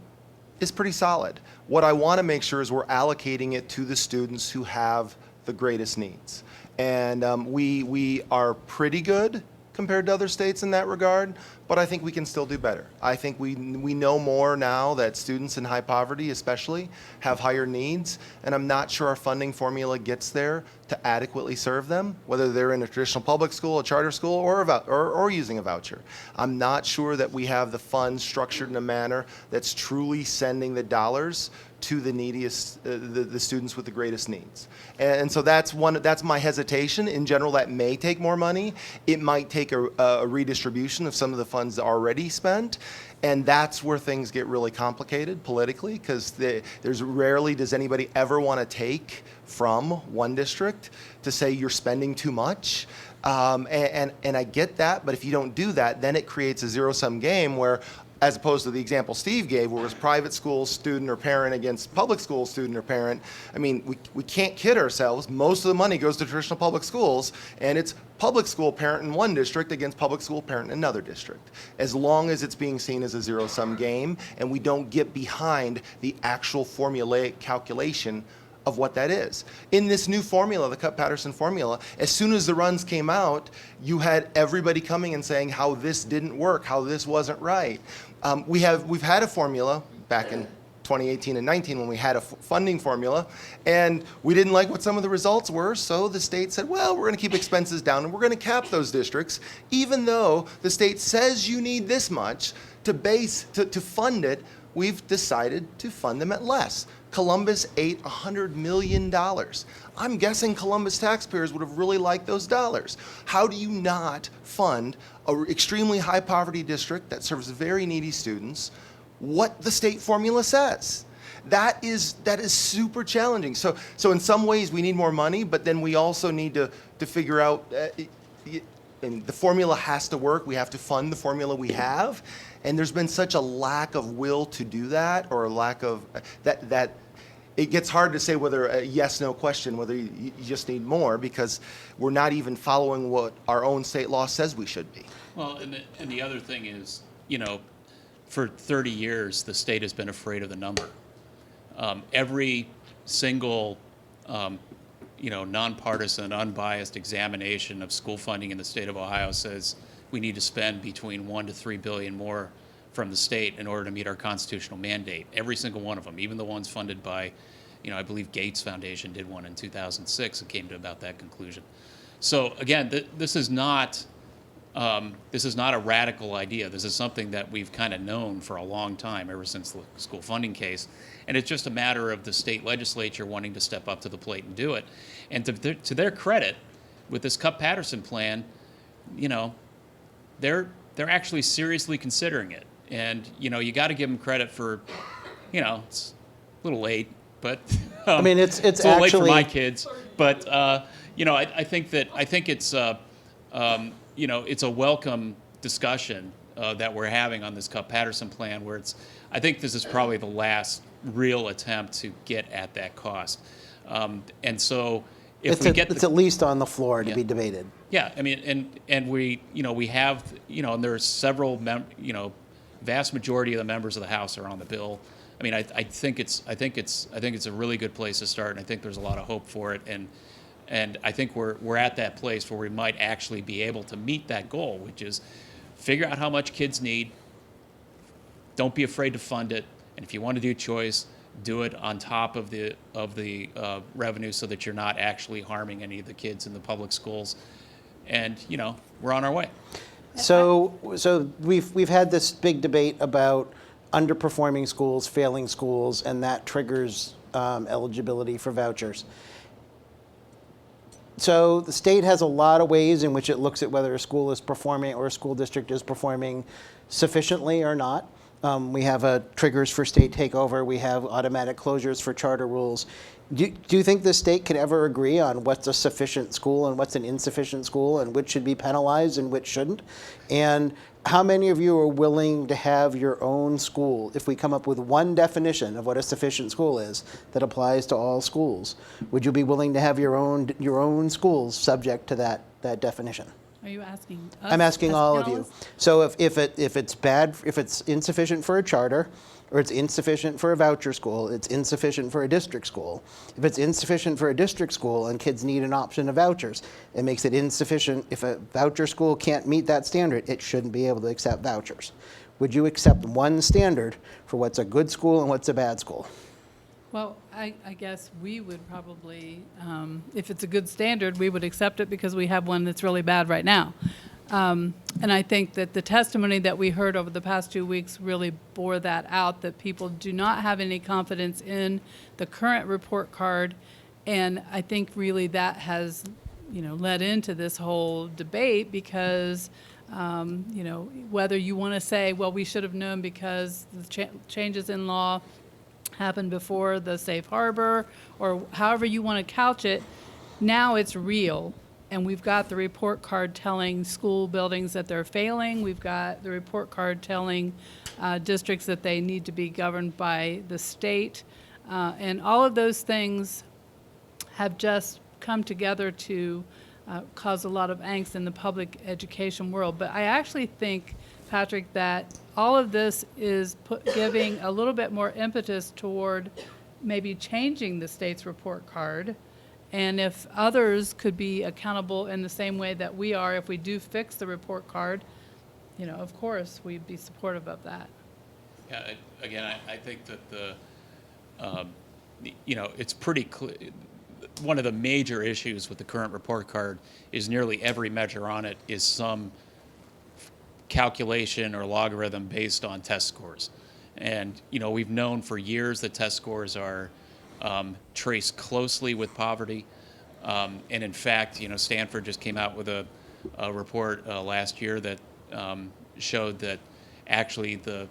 is pretty solid. What I want to make sure is we're allocating it to the students who have the greatest needs. And we are pretty good compared to other states in that regard, but I think we can still do better. I think we know more now that students in high poverty especially have higher needs, and I'm not sure our funding formula gets there to adequately serve them, whether they're in a traditional public school, a charter school, or using a voucher. I'm not sure that we have the funds structured in a manner that's truly sending the dollars to the neediest, the students with the greatest needs. And so that's my hesitation. In general, that may take more money. It might take a redistribution of some of the funds already spent. And that's where things get really complicated politically, because there's rarely does anybody ever want to take from one district to say you're spending too much. And I get that, but if you don't do that, then it creates a zero-sum game where, as opposed to the example Steve gave, where it was private school student or parent against public school student or parent. I mean, we can't kid ourselves. Most of the money goes to traditional public schools, and it's public school parent in one district against public school parent in another district, as long as it's being seen as a zero-sum game and we don't get behind the actual formulaic calculation of what that is. In this new formula, the Cup-Patterson formula, as soon as the runs came out, you had everybody coming and saying how this didn't work, how this wasn't right. We've had a formula back in 2018 and 19 when we had a funding formula, and we didn't like what some of the results were, so the state said, well, we're going to keep expenses down and we're going to cap those districts, even though the state says you need this much to fund it. We've decided to fund them at less. Columbus ate $100 million. I'm guessing Columbus taxpayers would have really liked those dollars. How do you not fund an extremely high poverty district that serves very needy students what the state formula says? That is super challenging. So in some ways we need more money, but then we also need to figure out, and the formula has to work. We have to fund the formula we have. And there's been such a lack of will to do that, or a lack of that it gets hard to say whether a yes/no question, whether you just need more, because we're not even following what our own state law says we should be. Well, and the other thing is, for 30 years, the state has been afraid of the number. Every single, nonpartisan, unbiased examination of school funding in the state of Ohio says we need to spend between $1 to $3 billion more from the state in order to meet our constitutional mandate. Every single one of them, even the ones funded by, I believe Gates Foundation did one in 2006 and came to about that conclusion. So again, this is not a radical idea. This is something that we've kind of known for a long time, ever since the school funding case. And it's just a matter of the state legislature wanting to step up to the plate and do it. And to their credit, with this Cup-Patterson plan, they're actually seriously considering it. And, you got to give them credit for, it's a little late, but I mean, it's a little late for actually my kids. But, I think it's, it's a welcome discussion that we're having on this Cup-Patterson plan, where I think this is probably the last real attempt to get at that cost. And so if it's at least on the floor to be debated. Yeah, I mean, and we, we have, and there are several, vast majority of the members of the House are on the bill. I mean, I think it's a really good place to start, and I think there's a lot of hope for it. And I think we're at that place where we might actually be able to meet that goal, which is figure out how much kids need. Don't be afraid to fund it, and if you want to do choice, do it on top of the revenue, so that you're not actually harming any of the kids in the public schools. And we're on our way. So we've had this big debate about underperforming schools, failing schools, and that triggers eligibility for vouchers. So the state has a lot of ways in which it looks at whether a school is performing or a school district is performing sufficiently or not. We have triggers for state takeover. We have automatic closures for charter rules. Do you think the state could ever agree on what's a sufficient school and what's an insufficient school, and which should be penalized and which shouldn't? And how many of you are willing to have your own school, if we come up with one definition of what a sufficient school is that applies to all schools? Would you be willing to have your own schools subject to that definition? Are you asking us? I'm asking as all of you. panelists? So if it's bad, if it's insufficient for a charter, or it's insufficient for a voucher school, it's insufficient for a district school. If it's insufficient for a district school and kids need an option of vouchers, it makes it insufficient. If a voucher school can't meet that standard, it shouldn't be able to accept vouchers. Would you accept one standard for what's a good school and what's a bad school? Well, I guess we would probably, if it's a good standard, we would accept it because we have one that's really bad right now. And I think that the testimony that we heard over the past 2 weeks really bore that out, that people do not have any confidence in the current report card. And I think really that has, led into this whole debate because, whether you want to say, well, we should have known because the changes in law happened before the safe harbor, or however you want to couch it, now it's real. And we've got the report card telling school buildings that they're failing. We've got the report card telling districts that they need to be governed by the state. And all of those things have just come together to cause a lot of angst in the public education world. But I actually think, Patrick, that all of this is giving a little bit more impetus toward maybe changing the state's report card. And if others could be accountable in the same way that we are, if we do fix the report card, of course, we'd be supportive of that. Yeah, again, I think that it's pretty clear. One of the major issues with the current report card is nearly every measure on it is some calculation or logarithm based on test scores. And, we've known for years that test scores are traced closely with poverty. And in fact, Stanford just came out with a report last year that showed that actually the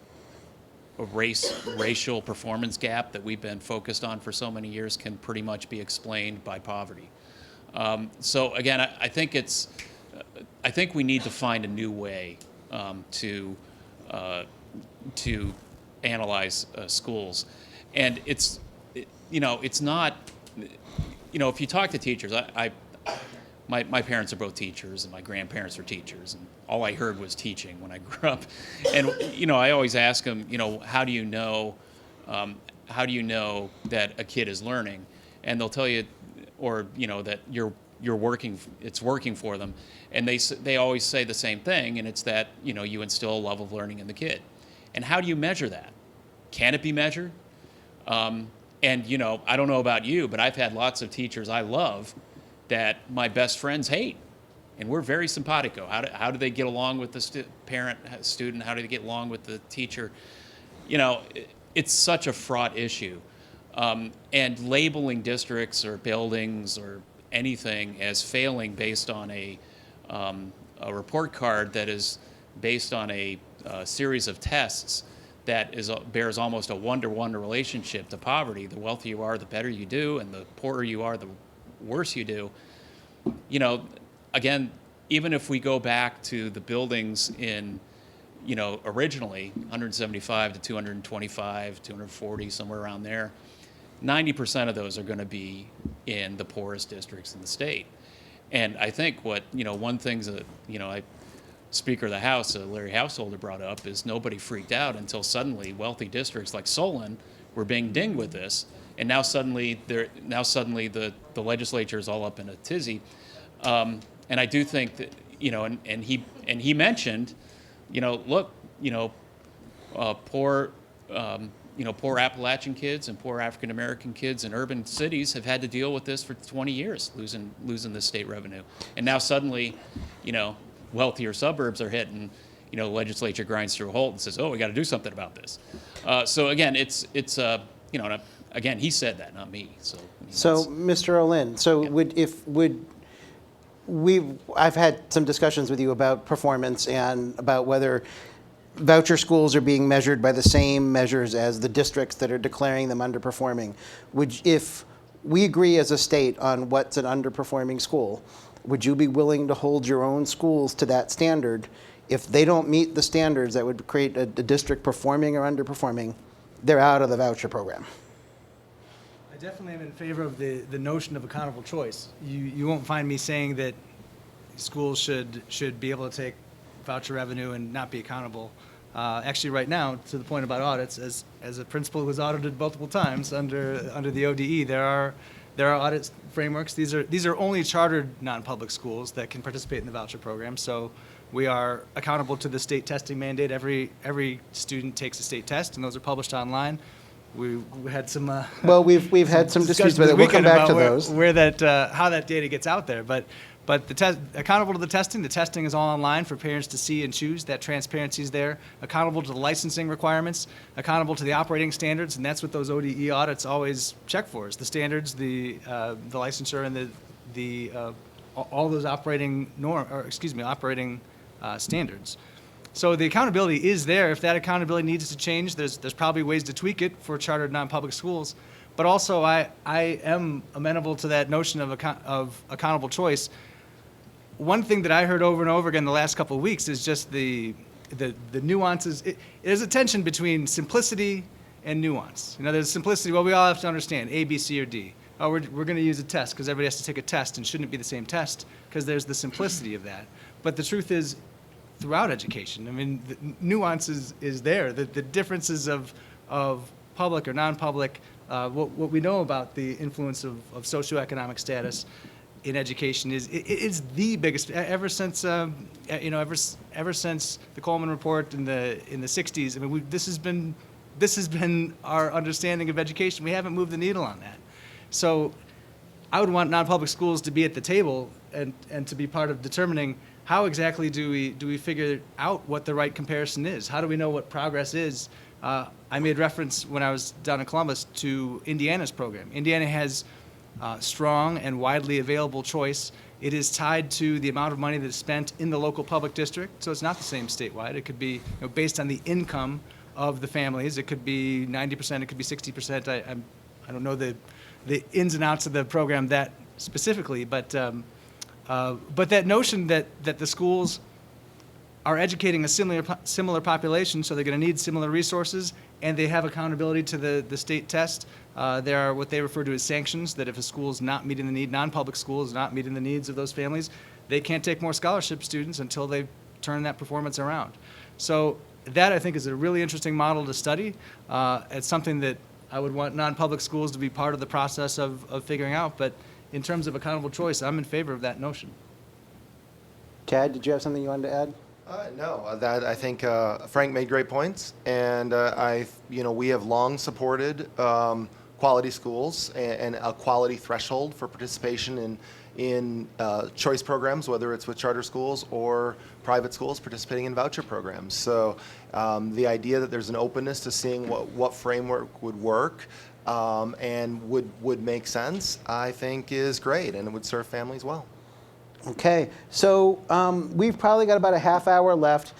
racial performance gap that we've been focused on for so many years can pretty much be explained by poverty. So again, I think we need to find a new way to analyze schools, and it's not, if you talk to teachers, my parents are both teachers and my grandparents are teachers, and all I heard was teaching when I grew up. And, I always ask them, how do you know that a kid is learning? And they'll tell you, or, that you're working, it's working for them. And they always say the same thing, and it's that, you instill a love of learning in the kid. And how do you measure that? Can it be measured? And, I don't know about you, but I've had lots of teachers I love that my best friends hate. And we're very simpatico. How do they get along with the parent, student? How do they get along with the teacher? It's such a fraught issue. And labeling districts or buildings or anything as failing based on a report card that is based on a series of tests that bears almost a one-to-one relationship to poverty. The wealthier you are, the better you do, and the poorer you are, the worse you do. Again, even if we go back to the buildings in, originally 175 to 225, 240, somewhere around there, 90% of those are going to be in the poorest districts in the state. And I think one thing that, Speaker of the House, Larry Householder, brought up is nobody freaked out until suddenly wealthy districts like Solon were being dinged with this, and now suddenly the legislature is all up in a tizzy. And I do think that and he mentioned, look, poor Appalachian kids and poor African American kids in urban cities have had to deal with this for 20 years, losing this state revenue, and now suddenly, wealthier suburbs are hit, and the legislature grinds through a halt and says, "Oh, we got to do something about this." So again, it's again, he said that, not me. So Mr. Olin, I've had some discussions with you about performance and about whether voucher schools are being measured by the same measures as the districts that are declaring them underperforming. If we agree as a state on what's an underperforming school, would you be willing to hold your own schools to that standard? If they don't meet the standards that would create a district performing or underperforming, they're out of the voucher program. I definitely am in favor of the notion of accountable choice. You won't find me saying that schools should be able to take voucher revenue and not be accountable. Actually, right now, to the point about audits, as a principal who was audited multiple times under the ODE, there are audit frameworks. These are only chartered non-public schools that can participate in the voucher program. So we are accountable to the state testing mandate. Every student takes a state test, and those are published online. We had some. Well, we've had some disputes with it. We'll come back to those. How that data gets out there, but accountable to the testing is all online for parents to see and choose. That transparency is there. Accountable to the licensing requirements, accountable to the operating standards, and that's what those ODE audits always check for: is the standards, the licensure, and all those operating standards. So the accountability is there. If that accountability needs to change, there's probably ways to tweak it for chartered non-public schools. But also, I am amenable to that notion of accountable choice. One thing that I heard over and over again the last couple of weeks is just the nuances. There's a tension between simplicity and nuance. There's simplicity. Well, we all have to understand A, B, C, or D. Oh, we're going to use a test because everybody has to take a test, and shouldn't it be the same test? Because there's the simplicity of that. But the truth is, throughout education, the nuance is there. The differences of public or non-public, what we know about the influence of socioeconomic status in education is the biggest ever since ever since the Coleman Report in the 60s. This has been our understanding of education. We haven't moved the needle on that. So I would want non-public schools to be at the table and to be part of determining how exactly do we figure out what the right comparison is? How do we know what progress is? I made reference when I was down in Columbus to Indiana's program. Indiana has strong and widely available choice. It is tied to the amount of money that is spent in the local public district, so it's not the same statewide. It could be based on the income of the families. It could be 90%, it could be 60%. I don't know the ins and outs of the program that specifically, but that notion that the schools are educating a similar population, so they're going to need similar resources, and they have accountability to the state test. There are what they refer to as sanctions, that if a school is not meeting the need, non-public school is not meeting the needs of those families, they can't take more scholarship students until they turn that performance around. So that, I think, is a really interesting model to study. It's something that I would want non-public schools to be part of the process of figuring out, but in terms of accountable choice, I'm in favor of that notion. Chad, did you have something you wanted to add? No, that I think Frank made great points, and we have long supported quality schools and a quality threshold for participation in choice programs, whether it's with charter schools or private schools participating in voucher programs. So the idea that there's an openness to seeing what framework would work and would make sense, I think, is great, and it would serve families well. Okay, so we've probably got about a half hour left.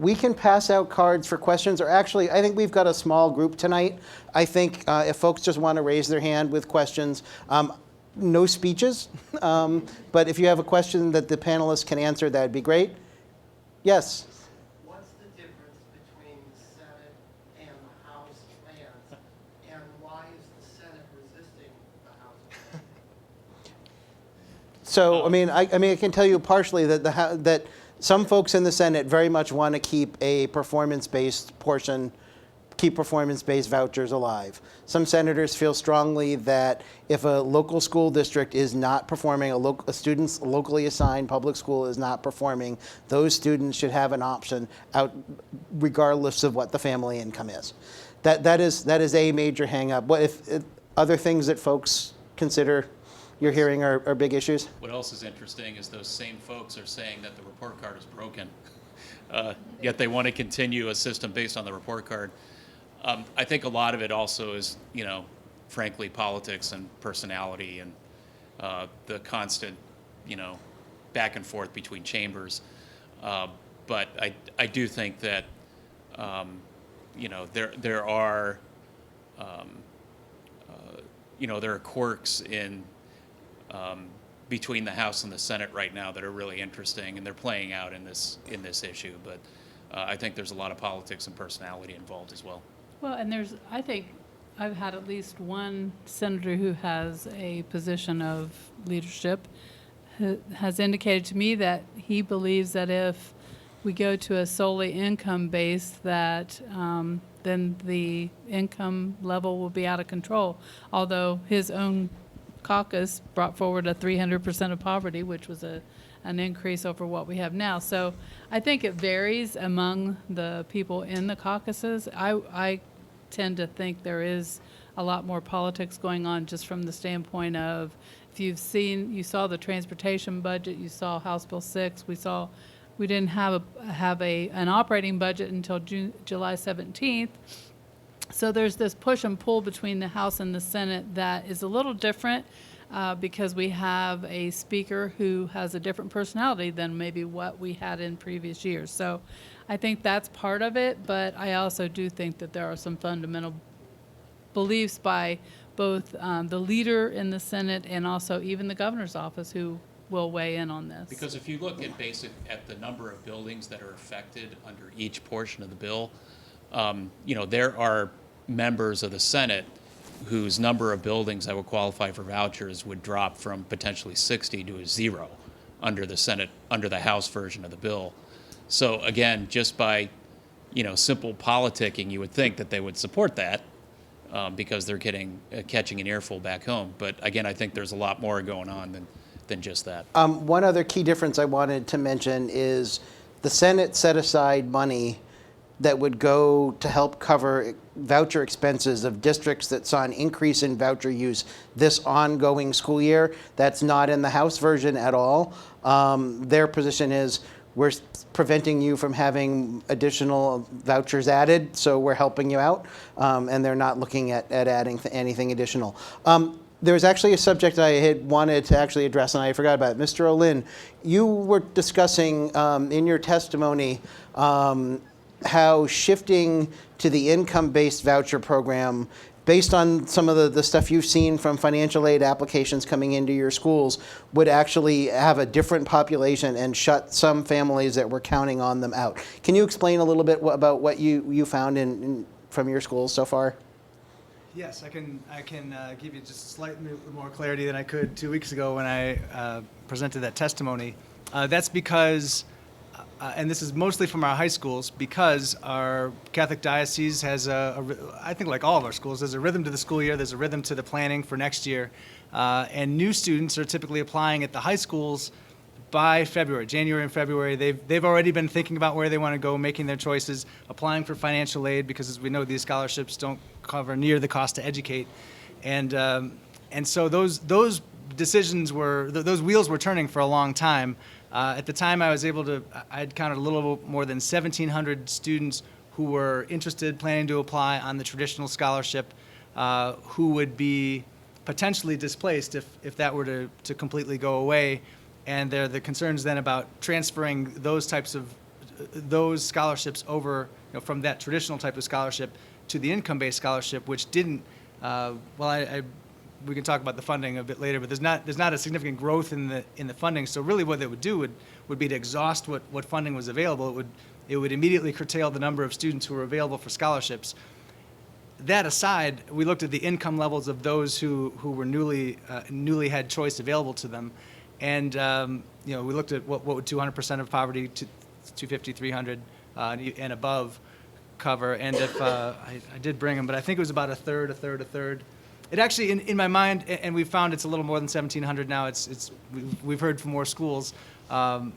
We can pass out cards for questions, or actually, I think we've got a small group tonight. I think if folks just want to raise their hand with questions, no speeches, but if you have a question that the panelists can answer, that'd be great. Yes? What's the difference between the Senate and the House plans, and why is the Senate resisting the House plan? So, I can tell you partially that that some folks in the Senate very much want to keep a performance-based portion, keep performance-based vouchers alive. Some senators feel strongly that if a local school district is not performing, a student's locally assigned public school is not performing, those students should have an option out regardless of what the family income is. That is a major hang-up. What if other things that folks consider you're hearing are big issues? What else is interesting is those same folks are saying that the report card is broken, yet they want to continue a system based on the report card. I think a lot of it also is, frankly, politics and personality and the constant, back and forth between chambers. But I do think that, there are, there are quirks in between the House and the Senate right now that are really interesting, and they're playing out in this issue. But I think there's a lot of politics and personality involved as well. Well, and I think I've had at least one senator who has a position of leadership, has indicated to me that he believes that if we go to a solely income base, that then the income level will be out of control. Although his own caucus brought forward a 300% of poverty, which was an increase over what we have now. So I think it varies among the people in the caucuses. I tend to think there is a lot more politics going on, just from the standpoint of, if you saw the transportation budget, you saw House Bill 6, we didn't have an operating budget until July 17th. So there's this push and pull between the House and the Senate that is a little different, because we have a speaker who has a different personality than maybe what we had in previous years. So I think that's part of it, but I also do think that there are some fundamental beliefs by both the leader in the Senate and also even the governor's office who will weigh in on this. Because if you look at the number of buildings that are affected under each portion of the bill, there are members of the Senate whose number of buildings that would qualify for vouchers would drop from potentially 60 to 0 under the House version of the bill. So again, just by, simple politicking, you would think that they would support that, because they're catching an earful back home. But again, I think there's a lot more going on than just that. One other key difference I wanted to mention is the Senate set aside money that would go to help cover voucher expenses of districts that saw an increase in voucher use this ongoing school year. That's not in the House version at all. Their position is, we're preventing you from having additional vouchers added, so we're helping you out, and they're not looking at adding anything additional. There was actually a subject I had wanted to actually address, and I forgot about it. Mr. Olin, you were discussing in your testimony how shifting to the income-based voucher program, based on some of the stuff you've seen from financial aid applications coming into your schools, would actually have a different population and shut some families that were counting on them out. Can you explain a little bit about what you found from your schools so far? Yes, I can give you just slightly more clarity than I could 2 weeks ago when I presented that testimony. That's because, and this is mostly from our high schools, because our Catholic Diocese has I think like all of our schools, there's a rhythm to the school year, there's a rhythm to the planning for next year, and new students are typically applying at the high schools by February, January and February. They've already been thinking about where they want to go, making their choices, applying for financial aid, because as we know, these scholarships don't cover near the cost to educate, and so those decisions those wheels were turning for a long time. At the time, I'd counted a little more than 1,700 students who were interested, planning to apply on the traditional scholarship, who would be potentially displaced if that were to completely go away. And there are the concerns then about transferring those scholarships over, from that traditional type of scholarship to the income-based scholarship, which didn't. We can talk about the funding a bit later, but there's not a significant growth in the funding. So really, what they would do would be to exhaust what funding was available. It would immediately curtail the number of students who were available for scholarships. That aside, we looked at the income levels of those who were newly had choice available to them. And we looked at what would 200% of poverty, to 250, 300, and above cover. And if I did bring them, but I think it was about a third. It actually, in my mind, and we've found it's a little more than 1,700 now. We've heard from more schools and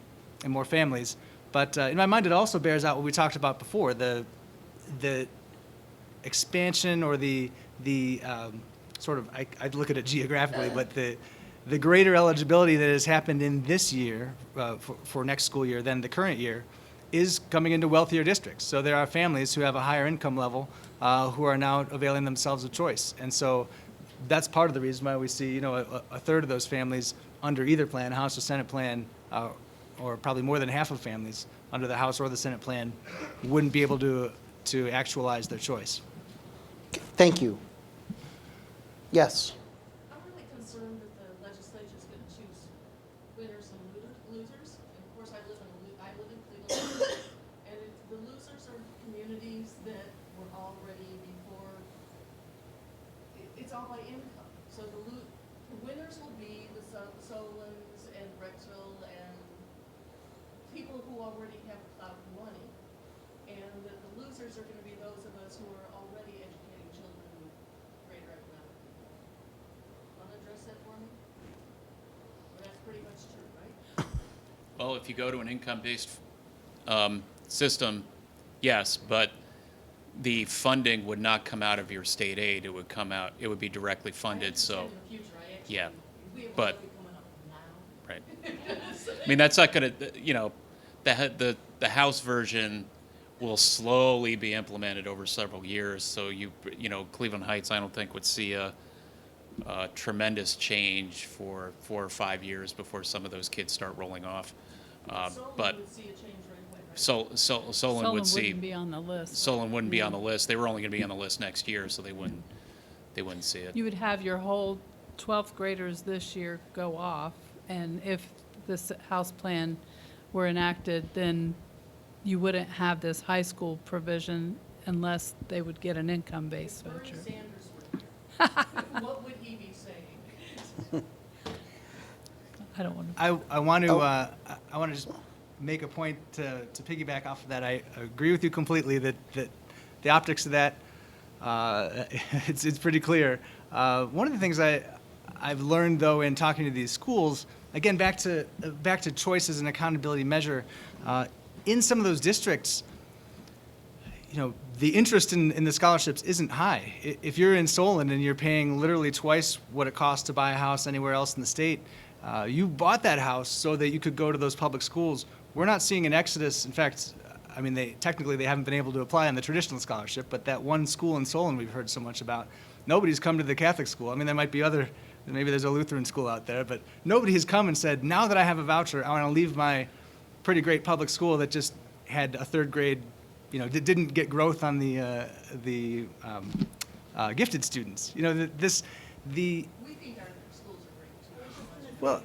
more families. But in my mind, it also bears out what we talked about before: the expansion, or the sort of, I'd look at it geographically, but the greater eligibility that has happened in this year for next school year than the current year is coming into wealthier districts. So there are families who have a higher income level who are now availing themselves of choice. And so that's part of the reason why we see, a third of those families under either plan, House or Senate plan, or probably more than half of families under the House or the Senate plan, wouldn't be able to actualize their choice. Thank you. Yes. I'm really concerned that the legislature is going to choose winners and losers. And of course, I live in Cleveland, and the losers are communities that were already before. It's all by income. So the winners will be the Solons and Rexville and people who already have plowed money. And the losers are gonna be those of us who are already educating children with greater economic need. Want to address that for me? Well, that's pretty much true, right? Well, if you go to an income-based system, yes, but the funding would not come out of your state aid. It would come out, it would be directly funded, so, I understand in the future, I actually, yeah, we have a but- levy coming up now. right. I mean, that's not gonna, the House version will slowly be implemented over several years, so Cleveland Heights, I don't think would see a tremendous change for 4 or 5 years before some of those kids start rolling off. Solon But would see a change right away, right? Solon would see. wouldn't be on the list. Solon wouldn't be on the list. They were only going to be on the list next year, so they wouldn't see it. You would have your whole 12th graders this year go off, and if this House plan were enacted, then you wouldn't have this high school provision unless they would get an income-based If Bernie voucher. Sanders were here, what would he be saying? I don't want to. I want to just make a point to piggyback off of that. I agree with you completely that the optics of that it's pretty clear. One of the things I've learned though in talking to these schools, again back to choice as an accountability measure, in some of those districts, the interest in the scholarships isn't high. If you're in Solon and you're paying literally twice what it costs to buy a house anywhere else in the state, you bought that house so that you could go to those public schools. We're not seeing an exodus. In fact, I mean, they haven't been able to apply on the traditional scholarship, but that one school in Solon we've heard so much about, nobody's come to the Catholic school. I mean, there might be maybe there's a Lutheran school out there, but nobody has come and said, now that I have a voucher, I want to leave my pretty great public school that just had a third grade, didn't get growth on the gifted students. We think our schools are great. Well,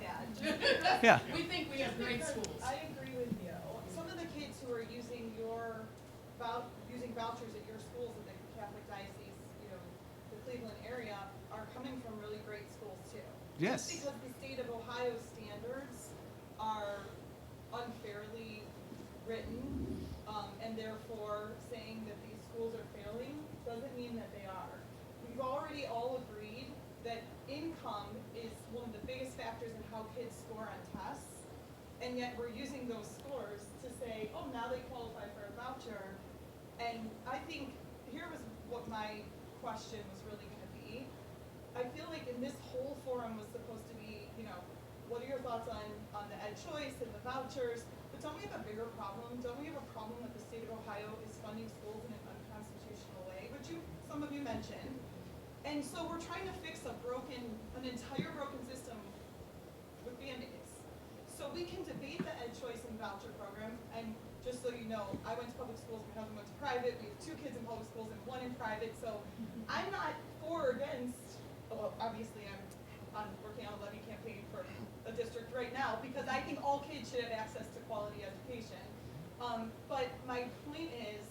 yeah. We think we have great schools. I agree with you. Some of the kids who are using using vouchers at your schools in the Catholic Diocese, the Cleveland area, are coming from really great schools too. Yes. Just because the state of Ohio standards are unfairly written, and therefore saying that these schools are failing, doesn't mean that they are. We've already all agreed that income is one of the biggest factors in how kids score on tests, and yet we're using those scores to say, oh, now they qualify for a voucher. And I think here was what my question was really going to be. I feel like in this whole forum was supposed to be, what are your thoughts on the EdChoice and the vouchers? But don't we have a bigger problem? Don't we have a problem that the state of Ohio is funding schools in an unconstitutional way, which some of you mentioned? And so we're trying to fix an entire broken system with Band-Aids. So we can debate the EdChoice and voucher program, and just so you know, I went to public schools, my husband went to private, we have 2 kids in public schools and 1 in private, so I'm not for or against, well, obviously I'm working on a levy campaign for a district right now, because I think all kids should have access to quality education. But my point is,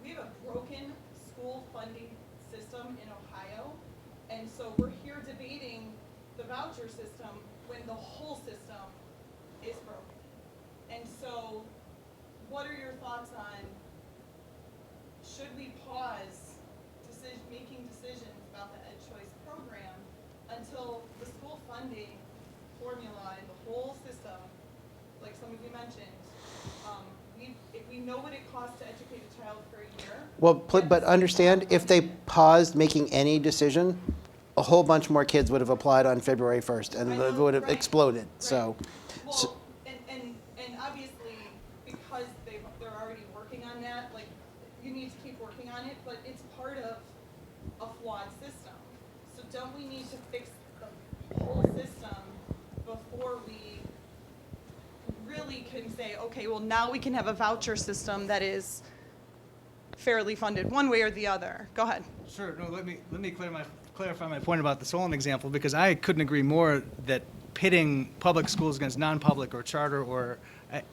we have a broken school funding system in Ohio, and so we're here debating the voucher system when the whole system is broken. And so, what are your thoughts on, should we pause making decisions about the EdChoice program until the school funding formula and the whole system, like some of you mentioned, if we know what it costs to educate a child for a year. Well, but understand, if they paused making any decision, a whole bunch more kids would have applied on February 1st, and it would have exploded, so. Well, and obviously, because they're already working on that, like, you need to keep working on it, but it's part of a flawed system. So don't we need to fix the whole system before we really can say, okay, well, now we can have a voucher system that is fairly funded one way or the other? Go ahead. Sure. No, let me clarify my point about the Solon example, because I couldn't agree more that pitting public schools against non-public or charter or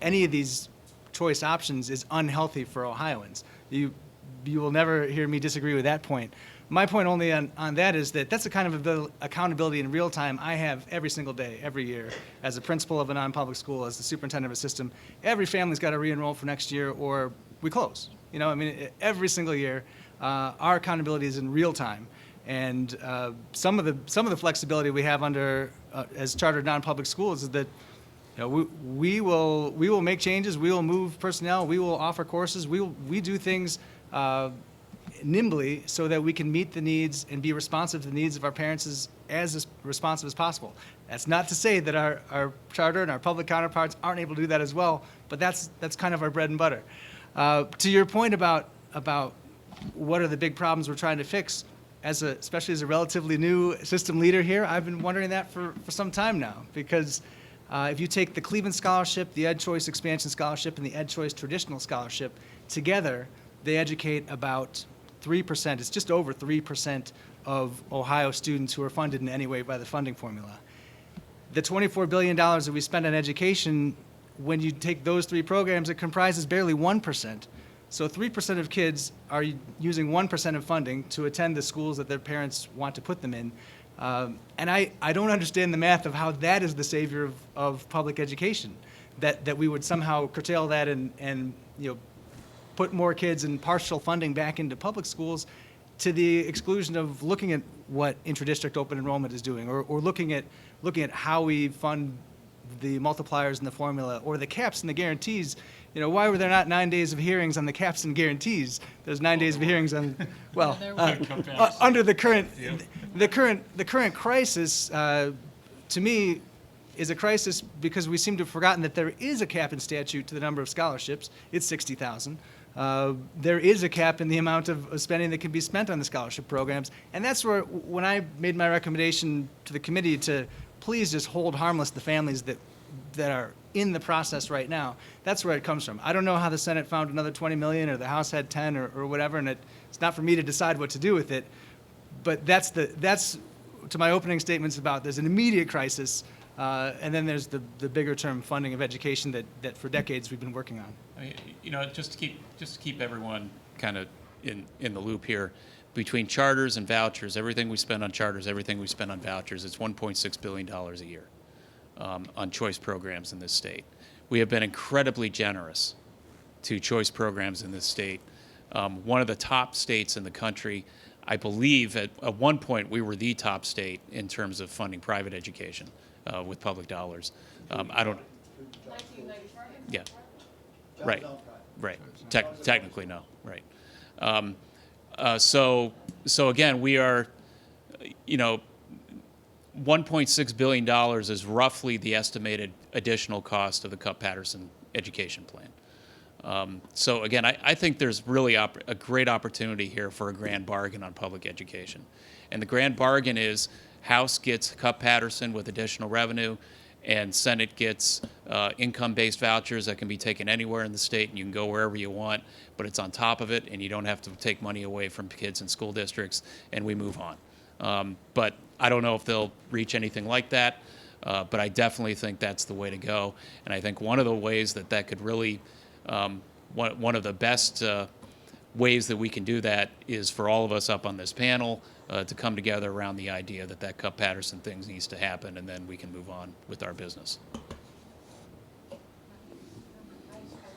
any of these choice options is unhealthy for Ohioans. You will never hear me disagree with that point. My point only on that is that that's the kind of accountability in real time I have every single day, every year, as a principal of a non-public school, as the superintendent of a system. Every family's got to re-enroll for next year or we close. You know, I mean, every single year, our accountability is in real time. And some of the flexibility we have under as chartered non-public schools is that, you know, we will make changes, we will move personnel, we will offer courses, we do things nimbly so that we can meet the needs and be responsive to the needs of our parents as responsive as possible. That's not to say that our charter and our public counterparts aren't able to do that as well, but that's kind of our bread and butter. To your point about what are the big problems we're trying to fix, especially as a relatively new system leader here, I've been wondering that for some time now, because if you take the Cleveland Scholarship, the EdChoice Expansion Scholarship, and the EdChoice Traditional Scholarship together, they educate about 3%, it's just over 3% of Ohio students who are funded in any way by the funding formula. The $24 billion that we spend on education, when you take those three programs, it comprises barely 1%. So 3% of kids are using 1% of funding to attend the schools that their parents want to put them in. And I don't understand the math of how that is the savior of public education, that we would somehow curtail that and you know, put more kids and partial funding back into public schools to the exclusion of looking at what intradistrict open enrollment is doing, or looking at how we fund the multipliers and the formula, or the caps and the guarantees. You know, why were there not 9 days of hearings on the caps and guarantees? There's 9 days of hearings on, well, under the current crisis, to me, is a crisis because we seem to have forgotten that there is a cap in statute to the number of scholarships. It's 60,000. There is a cap in the amount of spending that can be spent on the scholarship programs. And that's where, when I made my recommendation to the committee to please just hold harmless the families that are in the process right now, that's where it comes from. I don't know how the Senate found another 20 million or the House had 10 or whatever, and it's not for me to decide what to do with it. But that's to my opening statements about there's an immediate crisis, and then there's the bigger term funding of education that for decades we've been working on. I mean, you know, just to keep everyone kind of in the loop here, between charters and vouchers, everything we spend on charters, everything we spend on vouchers, it's $1.6 billion a year on choice programs in this state. We have been incredibly generous to choice programs in this state. One of the top states in the country. I believe at one point we were the top state in terms of funding private education with public dollars. I don't. 1995. Yeah. Right. Right. Technically, no. Right. So again, we are, you know, $1.6 billion is roughly the estimated additional cost of the Cup-Patterson education plan. So again, I think there's really a great opportunity here for a grand bargain on public education. And the grand bargain is House gets Cup-Patterson with additional revenue, and Senate gets income-based vouchers that can be taken anywhere in the state, and you can go wherever you want, but it's on top of it, and you don't have to take money away from kids in school districts, and we move on. But I don't know if they'll reach anything like that, but I definitely think that's the way to go. And I think one of the ways that could really, one of the best ways that we can do that is for all of us up on this panel to come together around the idea that Cup-Patterson thing needs to happen, and then we can move on with our business. I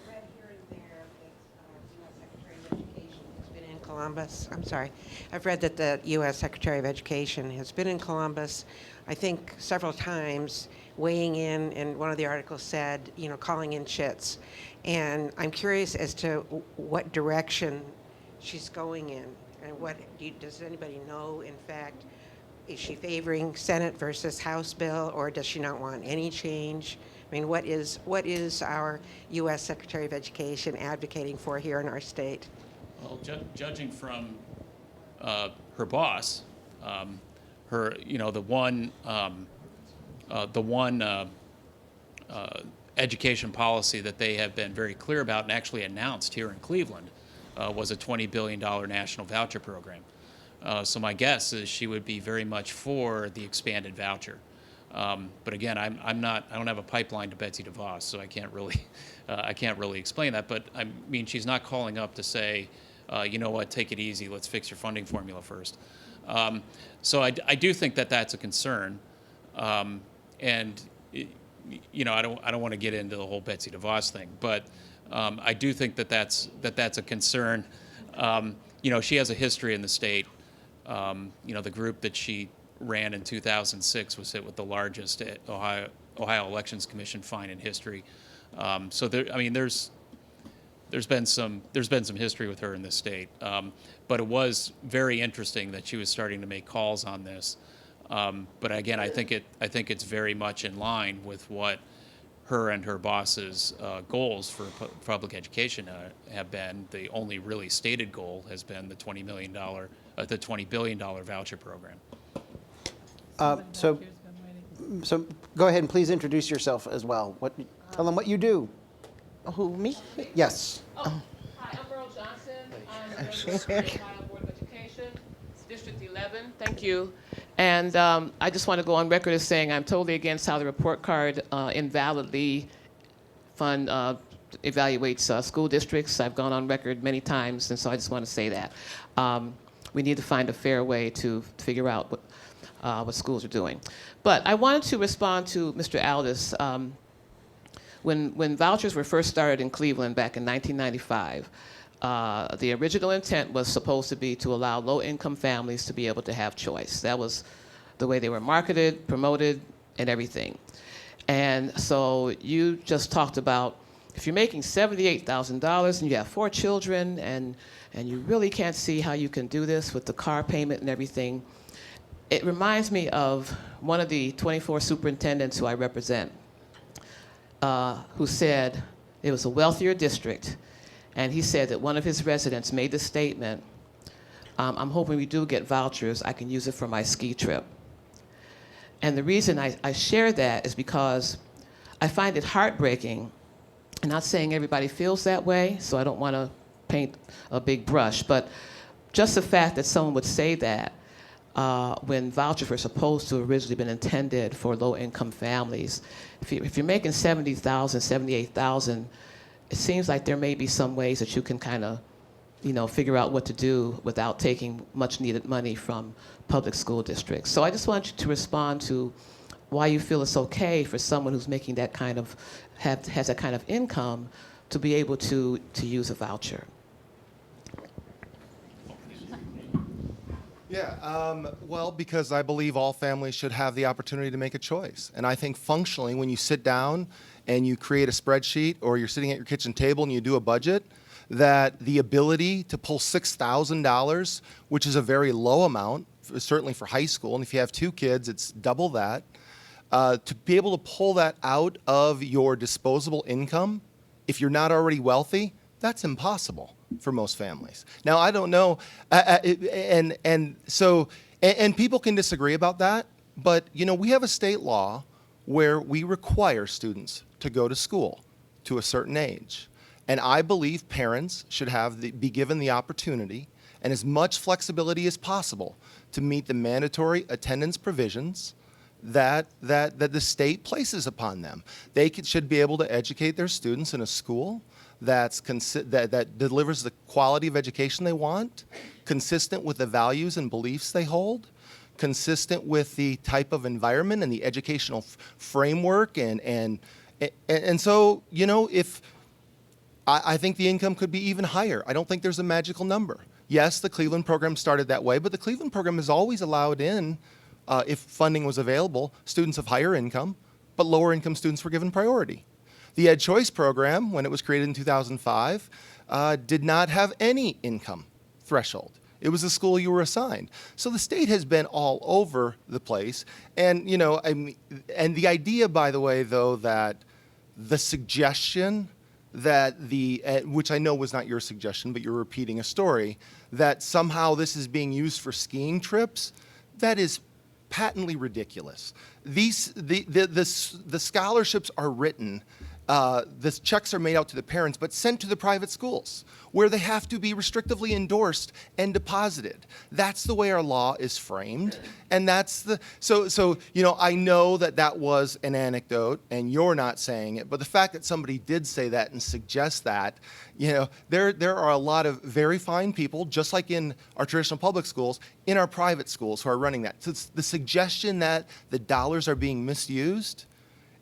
read here and there that U.S. Secretary of Education has been in Columbus. I'm sorry. I've read that the U.S. Secretary of Education has been in Columbus, I think several times, weighing in, and one of the articles said, you know, calling in chits. And I'm curious as to what direction she's going in. And does anybody know, in fact, is she favoring Senate versus House bill, or does she not want any change? I mean, what is our U.S. Secretary of Education advocating for here in our state? Well, judging from her boss, the one education policy that they have been very clear about and actually announced here in Cleveland was a $20 billion national voucher program. So my guess is she would be very much for the expanded voucher. But again, I don't have a pipeline to Betsy DeVos, so I can't really explain that. But I mean, she's not calling up to say, you know what, take it easy, let's fix your funding formula first. So I do think that that's a concern. And you know, I don't want to get into the whole Betsy DeVos thing, but I do think that that's a concern. You know, she has a history in the state. You know, the group that she ran in 2006 was hit with the largest Ohio Elections Commission fine in history. So there, I mean, there's been some history with her in this state. But it was very interesting that she was starting to make calls on this. But again, I think it's very much in line with what her and her boss's goals for public education have been. The only really stated goal has been the $20 billion voucher program. So go ahead and please introduce yourself as well. Tell them what you do. Who, me? Yes. Hi, I'm Merle Johnson. I'm a member of the Ohio Board of Education, District 11. Thank you. And I just want to go on record as saying I'm totally against how the report card invalidly evaluates school districts. I've gone on record many times, and so I just want to say that. We need to find a fair way to figure out what schools are doing. But I wanted to respond to Mr. Aldis. When vouchers were first started in Cleveland back in 1995, the original intent was supposed to be to allow low-income families to be able to have choice. That was the way they were marketed, promoted, and everything. And so you just talked about if you're making $78,000 and you have 4 children and you really can't see how you can do this with the car payment and everything, it reminds me of one of the 24 superintendents who I represent, who said it was a wealthier district, and he said that one of his residents made the statement, I'm hoping we do get vouchers, I can use it for my ski trip. And the reason I share that is because I find it heartbreaking. I'm not saying everybody feels that way, so I don't want to paint a big brush, but just the fact that someone would say that when vouchers were supposed to have originally been intended for low-income families. If you're making $70,000, $78,000, it seems like there may be some ways that you can kind of, you know, figure out what to do without taking much-needed money from public school districts. So I just want you to respond to why you feel it's okay for someone who's making that kind of, has that kind of income to be able to use a voucher. Yeah, well, because I believe all families should have the opportunity to make a choice. And I think functionally, when you sit down and you create a spreadsheet or you're sitting at your kitchen table and you do a budget, that the ability to pull $6,000, which is a very low amount, certainly for high school, and if you have 2 kids, it's double that, to be able to pull that out of your disposable income, if you're not already wealthy, that's impossible for most families. Now, I don't know, and people can disagree about that, but you know, we have a state law where we require students to go to school to a certain age. And I believe parents should be given the opportunity and as much flexibility as possible to meet the mandatory attendance provisions that the state places upon them. They should be able to educate their students in a school that delivers the quality of education they want, consistent with the values and beliefs they hold, consistent with the type of environment and the educational framework, and so, you know, if I think the income could be even higher. I don't think there's a magical number. Yes, the Cleveland program started that way, but the Cleveland program has always allowed in, if funding was available, students of higher income, but lower income students were given priority. The EdChoice program, when it was created in 2005, did not have any income threshold. It was the school you were assigned. So the state has been all over the place. And, you know, I mean, and the idea, by the way, though, that the suggestion that which I know was not your suggestion, but you're repeating a story, that somehow this is being used for skiing trips, that is patently ridiculous. The scholarships are written the checks are made out to the parents, but sent to the private schools, where they have to be restrictively endorsed and deposited. That's the way our law is framed, and that's the so you know, I know that that was an anecdote, and you're not saying it, but the fact that somebody did say that and suggest that, you know, there are a lot of very fine people, just like in our traditional public schools, in our private schools who are running that. So it's the suggestion that the dollars are being misused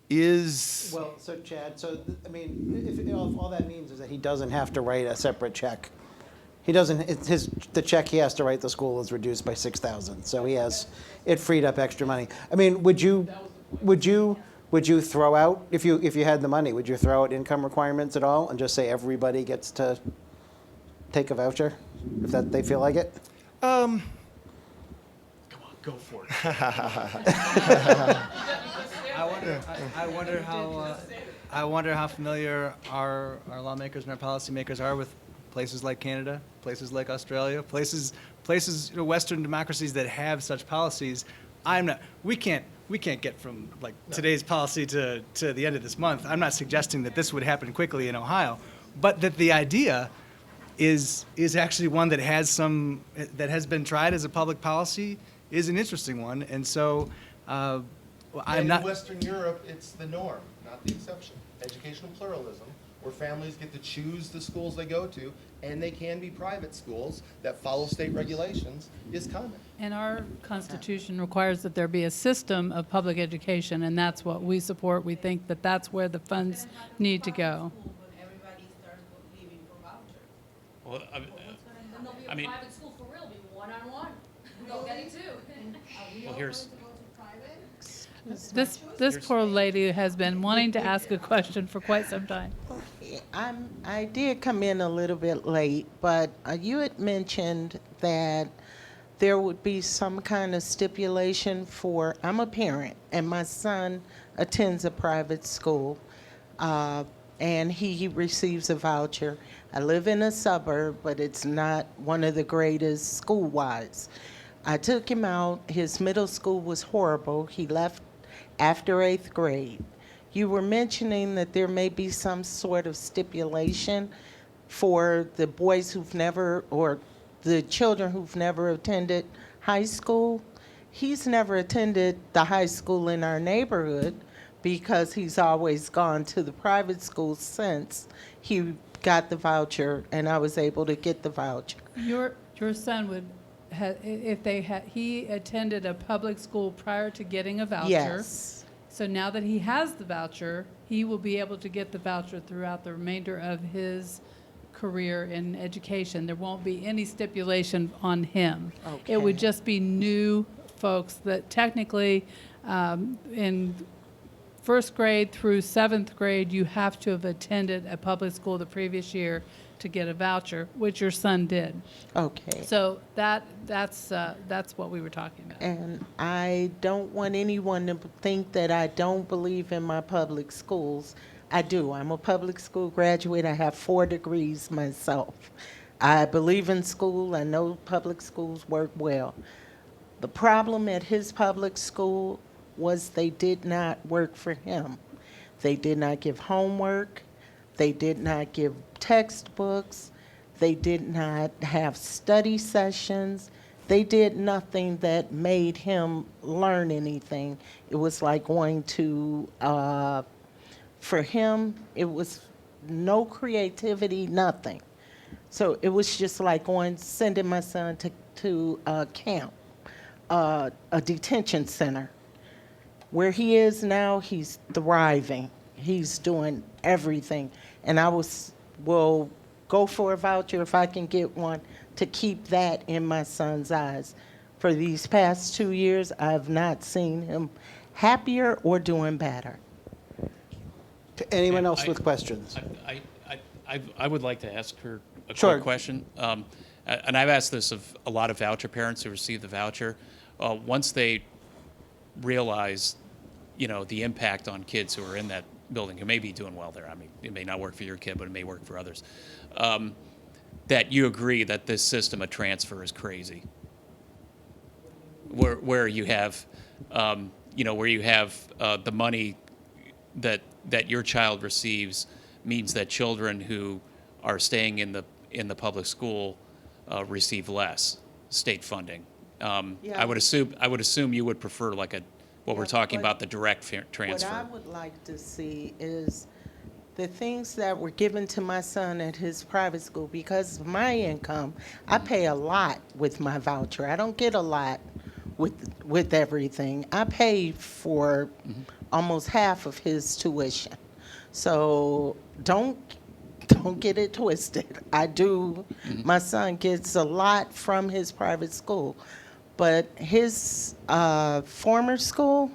is... Well, so Chad, I mean, if all that means is that he doesn't have to write a separate check. He doesn't, the check he has to write the school is reduced by 6,000, so it freed up extra money. I mean, would you throw out, if you had the money, would you throw out income requirements at all and just say everybody gets to take a voucher, if they feel like it? Come on, go for it. I wonder how familiar our lawmakers and our policymakers are with places like Canada, places like Australia, places you know, Western democracies that have such policies. We can't get from like today's policy to the end of this month. I'm not suggesting that this would happen quickly in Ohio, but that the idea is actually one that has been tried as a public policy is an interesting one, and so. In Western Europe, it's the norm, not the exception. Educational pluralism, where families get to choose the schools they go to, and they can be private schools that follow state regulations, is common. And our Constitution requires that there be a system of public education, and that's what we support. We think that that's where the funds need to go. Well, And there'll be a private school for real, be one-on-one. Go get it too. well, here's, This poor lady has been wanting to ask a question for quite some time. I did come in a little bit late, but you had mentioned that there would be some kind of stipulation for, I'm a parent, and my son attends a private school, and he receives a voucher. I live in a suburb, but it's not one of the greatest school-wise. I took him out. His middle school was horrible. He left after 8th grade. You were mentioning that there may be some sort of stipulation for the boys who've never, or the children who've never attended high school. He's never attended the high school in our neighborhood because he's always gone to the private school since he got the voucher and I was able to get the voucher. Your son would, he attended a public school prior to getting a voucher. Yes. So now that he has the voucher, he will be able to get the voucher throughout the remainder of his career in education. There won't be any stipulation on him. Okay. It would just be new folks that technically in 1st grade through 7th grade, you have to have attended a public school the previous year to get a voucher, which your son did. Okay. So that's what we were talking about. And I don't want anyone to think that I don't believe in my public schools. I do. I'm a public school graduate. I have 4 degrees myself. I believe in school. I know public schools work well. The problem at his public school was they did not work for him. They did not give homework. They did not give textbooks. They did not have study sessions. They did nothing that made him learn anything. It was like going to, for him, it was no creativity, nothing. So it was just like sending my son to camp, a detention center. Where he is now, he's thriving. He's doing everything. And I will go for a voucher if I can get one to keep that in my son's eyes. For these past 2 years, I've not seen him happier or doing better. To anyone else with questions? I would like to ask her a Sure. quick question. And I've asked this of a lot of voucher parents who receive the voucher. Once they realize, you know, the impact on kids who are in that building, who may be doing well there. I mean, it may not work for your kid, but it may work for others. That you agree that this system of transfer is crazy. Where you have, where you have the money that that your child receives means that children who are staying in the public school receive less state funding. Yeah. I would assume you would prefer like what we're Yeah, talking but about, the direct transfer. What I would like to see is the things that were given to my son at his private school. Because of my income, I pay a lot with my voucher. I don't get a lot with everything. I pay for almost half of his tuition. So don't get it twisted. I do. My son gets a lot from his private school, but his former school,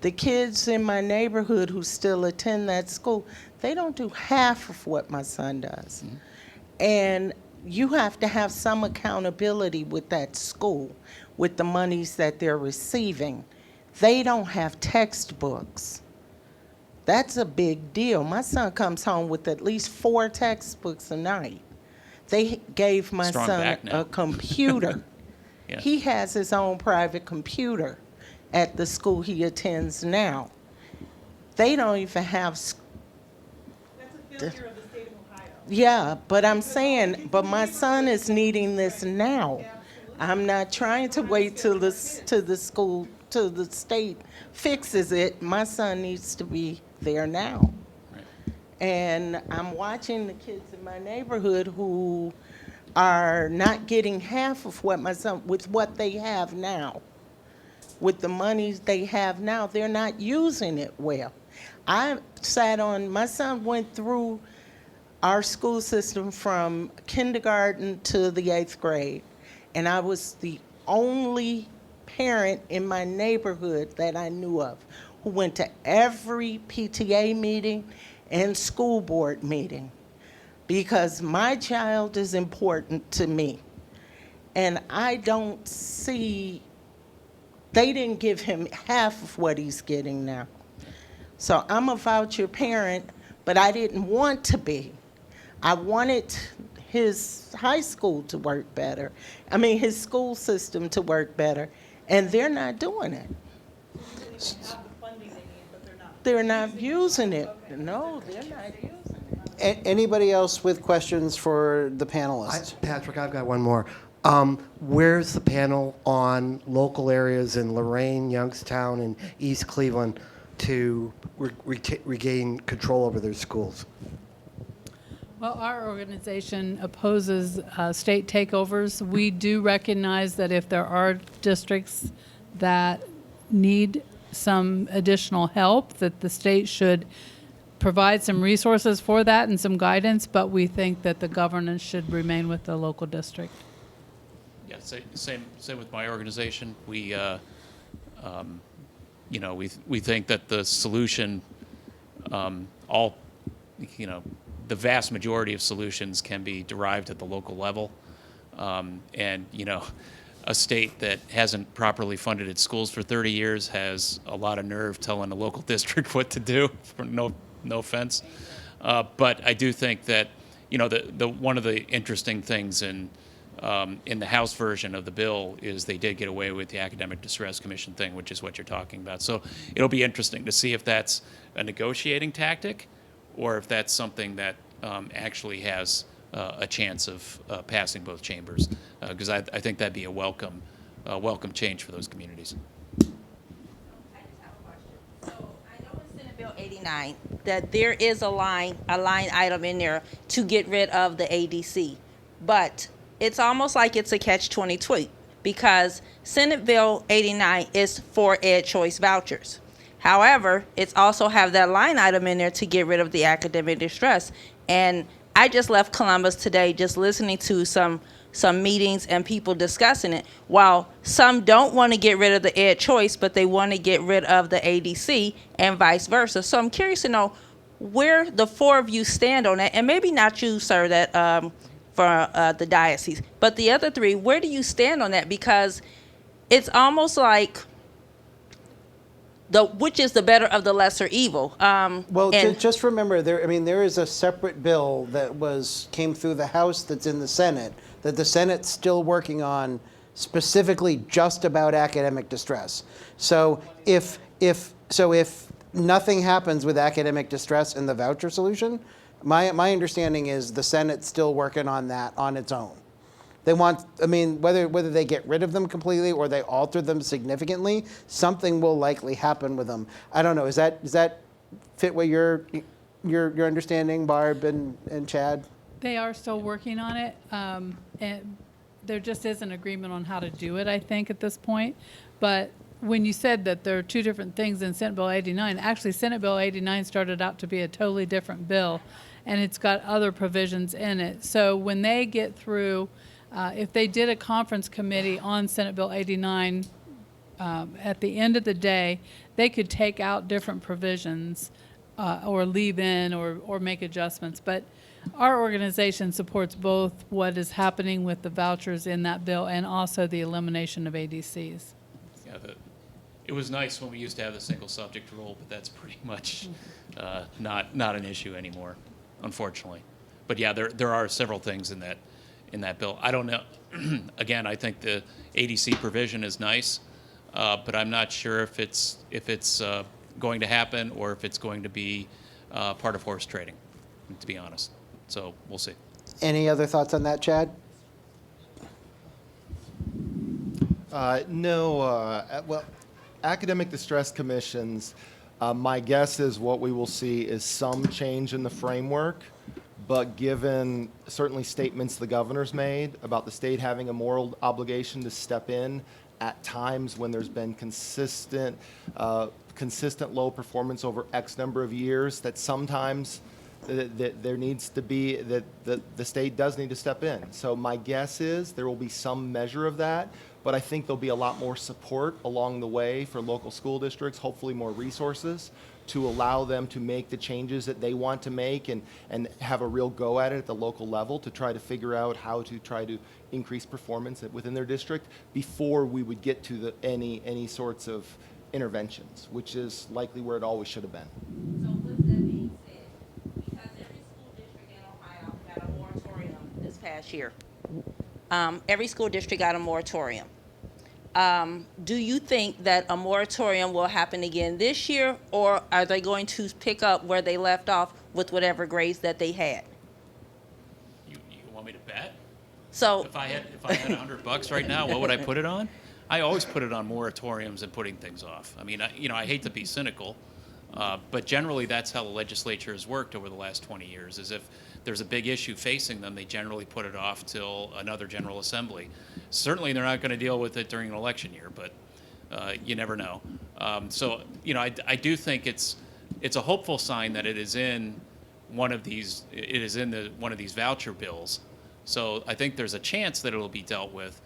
the kids in my neighborhood who still attend that school, they don't do half of what my son does. And you have to have some accountability with that school, with the monies that they're receiving. They don't have textbooks. That's a big deal. My son comes home with at least 4 textbooks a night. They gave my Strong son back now. a computer. Yeah. He has his own private computer at the school he attends now. They don't even have. That's a failure of the state of Ohio. Yeah, but I'm saying, but my son is needing this now. I'm not trying to wait till the state fixes it. My son needs to be there now. Right. And I'm watching the kids in my neighborhood who are not getting half of what my son, with what they have now. With the money they have now, they're not using it well. My son went through our school system from kindergarten to the 8th grade. And I was the only parent in my neighborhood that I knew of who went to every PTA meeting and school board meeting, because my child is important to me. And I don't see, they didn't give him half of what he's getting now. So I'm a voucher parent, but I didn't want to be. I wanted his high school to work better. I mean, his school system to work better, and they're not doing it. They have the funding they need, but they're not. They're not using it. No, they're not using it. Anybody else with questions for the panelists? Patrick, I've got one more. Where's the panel on local areas in Lorraine, Youngstown, and East Cleveland to regain control over their schools? Well, our organization opposes state takeovers. We do recognize that if there are districts that need some additional help, that the state should provide some resources for that and some guidance, but we think that the governance should remain with the local district. Yeah, same with my organization. We, we think that the solution, the vast majority of solutions can be derived at the local level, and a state that hasn't properly funded its schools for 30 years has a lot of nerve telling a local district what to do. For no offense, but I do think that the one of the interesting things in the House version of the bill is they did get away with the academic distress commission thing, which is what you're talking about. So it'll be interesting to see if that's a negotiating tactic, or if that's something that actually has a chance of passing both chambers, because I think that'd be a welcome change for those communities. I just have a question. So I know in Senate Bill 89 that there is a line item in there to get rid of the ADC, but it's almost like it's a catch-22, because Senate Bill 89 is for EdChoice vouchers. However, it's also have that line item in there to get rid of the academic distress. And I just left Columbus today just listening to some meetings and people discussing it. While some don't want to get rid of the EdChoice, but they want to get rid of the ADC and vice versa. So I'm curious to know where the 4 of you stand on that, and maybe not you, sir, that for the Diocese, but the other 3, where do you stand on that? Because it's almost like which is the better of the lesser evil. Just remember, there is a separate bill that came through the House that's in the Senate, that the Senate's still working on, specifically just about academic distress. So if nothing happens with academic distress and the voucher solution. My understanding is the Senate's still working on that on its own. They want, I mean, whether they get rid of them completely or they alter them significantly, something will likely happen with them. I don't know. Does that fit what your understanding, Barb and Chad? They are still working on it, and there just is an agreement on how to do it, I think, at this point. But when you said that there are two different things in Senate Bill 89, actually Senate Bill 89 started out to be a totally different bill, and it's got other provisions in it. So when they get through, if they did a conference committee on Senate Bill 89, at the end of the day, they could take out different provisions or leave in or make adjustments. But our organization supports both what is happening with the vouchers in that bill and also the elimination of ADCs. Yeah, it was nice when we used to have the single subject rule, but that's pretty much not an issue anymore, unfortunately. But yeah, there are several things in that bill. I don't know. Again, I think the ADC provision is nice, but I'm not sure if it's going to happen or if it's going to be part of horse trading, to be honest. So we'll see. Any other thoughts on that, Chad? No. Well, academic distress commissions, my guess is what we will see is some change in the framework, but given certainly statements the governor's made about the state having a moral obligation to step in at times when there's been consistent low performance over X number of years, that sometimes that there needs to be, that the state does need to step in. So my guess is there will be some measure of that, but I think there'll be a lot more support along the way for local school districts, hopefully more resources to allow them to make the changes that they want to make and have a real go at it at the local level to try to figure out how to try to increase performance within their district before we would get to any sorts of interventions, which is likely where it always should have been. So with that being said, because every school district in Ohio got a moratorium this past year, every school district got a moratorium. Do you think that a moratorium will happen again this year, or are they going to pick up where they left off with whatever grades that they had? You want me to bet? So If I had $100 right now, what would I put it on? I always put it on moratoriums and putting things off. I mean, I hate to be cynical, but generally that's how the legislature has worked over the last 20 years, is if there's a big issue facing them, they generally put it off till another General Assembly. Certainly they're not going to deal with it during an election year, but you never know. So, I do think it's a hopeful sign that it is in one of these voucher bills. So I think there's a chance that it'll be dealt with.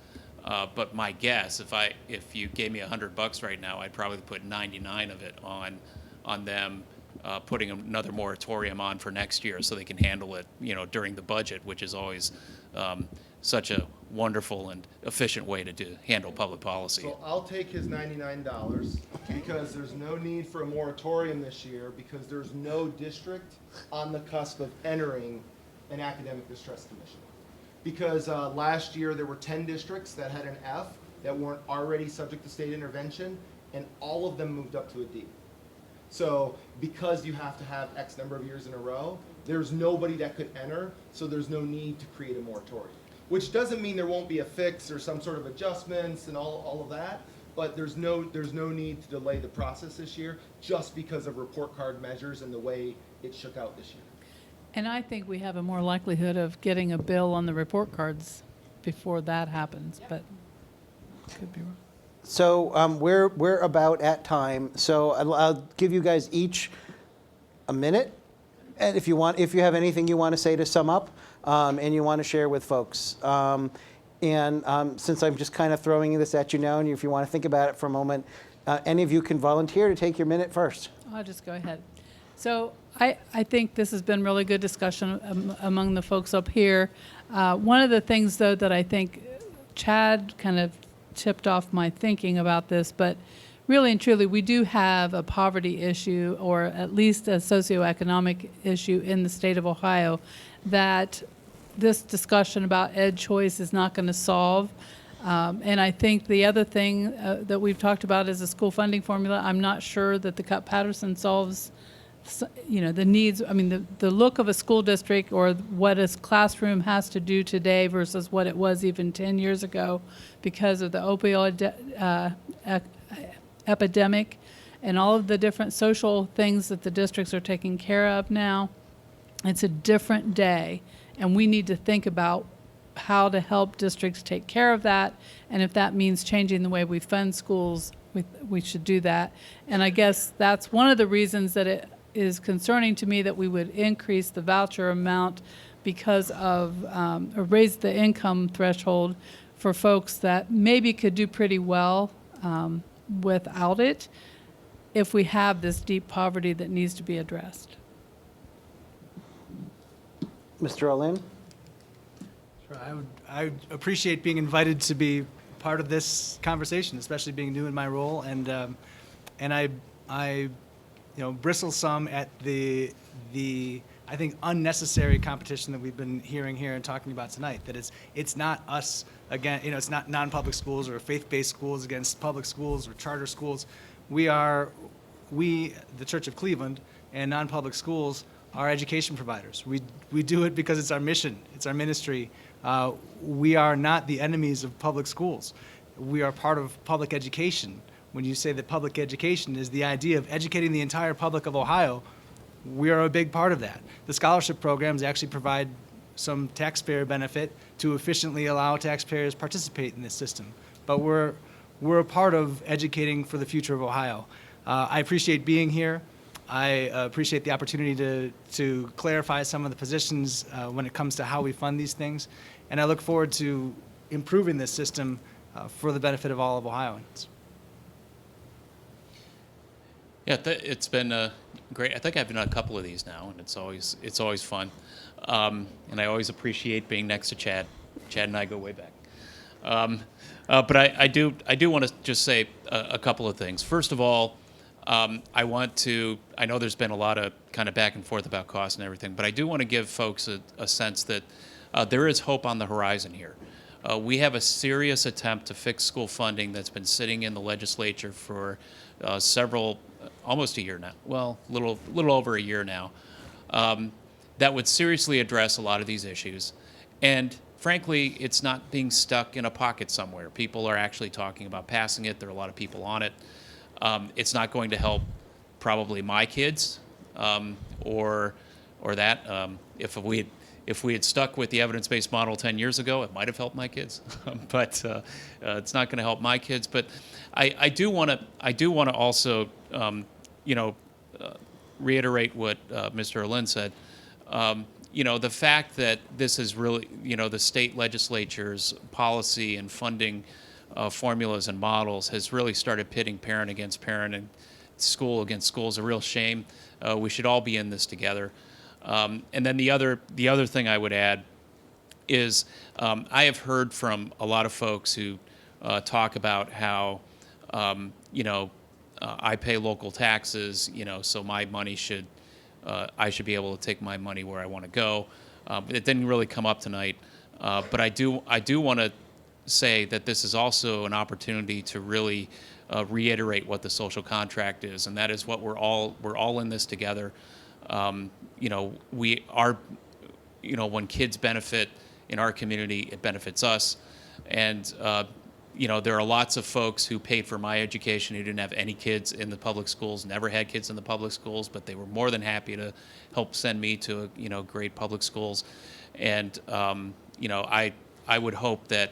But my guess, if you gave me $100 right now, I'd probably put 99 of it on them putting another moratorium on for next year, so they can handle it, during the budget, which is always such a wonderful and efficient way to handle public policy. So I'll take his $99 because there's no need for a moratorium this year because there's no district on the cusp of entering an academic distress commission. Because last year there were 10 districts that had an F that weren't already subject to state intervention, and all of them moved up to a D. So because you have to have X number of years in a row, there's nobody that could enter, so there's no need to create a moratorium. Which doesn't mean there won't be a fix or some sort of adjustments and all of that, but there's no need to delay the process this year just because of report card measures and the way it shook out this year. And I think we have a more likelihood of getting a bill on the report cards before that happens, but could be wrong. So we're about at time. So I'll give you guys each a minute, and if you have anything you want to say to sum up, and you want to share with folks. Since I'm just kind of throwing this at you now, and if you want to think about it for a moment, any of you can volunteer to take your minute first. I'll just go ahead. So I think this has been really good discussion among the folks up here. One of the things, though, that I think Chad kind of tipped off my thinking about this, but really and truly, we do have a poverty issue, or at least a socioeconomic issue in the state of Ohio that this discussion about EdChoice is not going to solve. And I think the other thing that we've talked about is the school funding formula. I'm not sure that the Cup-Patterson solves, the needs. I mean, the look of a school district or what a classroom has to do today versus what it was even 10 years ago because of the opioid epidemic and all of the different social things that the districts are taking care of now. It's a different day, and we need to think about how to help districts take care of that, and if that means changing the way we fund schools, we should do that. And I guess that's one of the reasons that it is concerning to me that we would increase the voucher amount because of, or raise the income threshold for folks that maybe could do pretty well without it if we have this deep poverty that needs to be addressed. Mr. Olin? Sure, I would appreciate being invited to be part of this conversation, especially being new in my role, and I bristle some at the I think unnecessary competition that we've been hearing here and talking about tonight. That it's not us again, it's not non-public schools or faith-based schools against public schools or charter schools. We, the Church of Cleveland, and non-public schools are education providers. We do it because it's our mission, it's our ministry. We are not the enemies of public schools. We are part of public education. When you say that public education is the idea of educating the entire public of Ohio, we are a big part of that. The scholarship programs actually provide some taxpayer benefit to efficiently allow taxpayers to participate in this system. But we're a part of educating for the future of Ohio. I appreciate being here. I appreciate the opportunity to clarify some of the positions when it comes to how we fund these things. And I look forward to improving this system for the benefit of all of Ohioans. Yeah, it's been great. I think I've done a couple of these now, and it's always fun. And I always appreciate being next to Chad. Chad and I go way back. But I do want to just say a couple of things. First of all, I know there's been a lot of kind of back and forth about cost and everything, but I do want to give folks a sense that there is hope on the horizon here. We have a serious attempt to fix school funding that's been sitting in the legislature for almost a year now. Well, little over a year now. That would seriously address a lot of these issues. And frankly, it's not being stuck in a pocket somewhere. People are actually talking about passing it. There are a lot of people on it. It's not going to help probably my kids or that. If we had stuck with the evidence-based model 10 years ago, it might have helped my kids. But it's not going to help my kids. But I do want to also reiterate what Mr. Olin said. The fact that this is really, the state legislature's policy and funding formulas and models has really started pitting parent against parent and school against school is a real shame. We should all be in this together. And then the other thing I would add is I have heard from a lot of folks who talk about how, I pay local taxes, so my money I should be able to take my money where I want to go. It didn't really come up tonight, but I do want to say that this is also an opportunity to really reiterate what the social contract is, and that is what we're all in this together. We are, when kids benefit in our community, it benefits us, and there are lots of folks who paid for my education who didn't have any kids in the public schools, never had kids in the public schools, but they were more than happy to help send me to great public schools. And I would hope that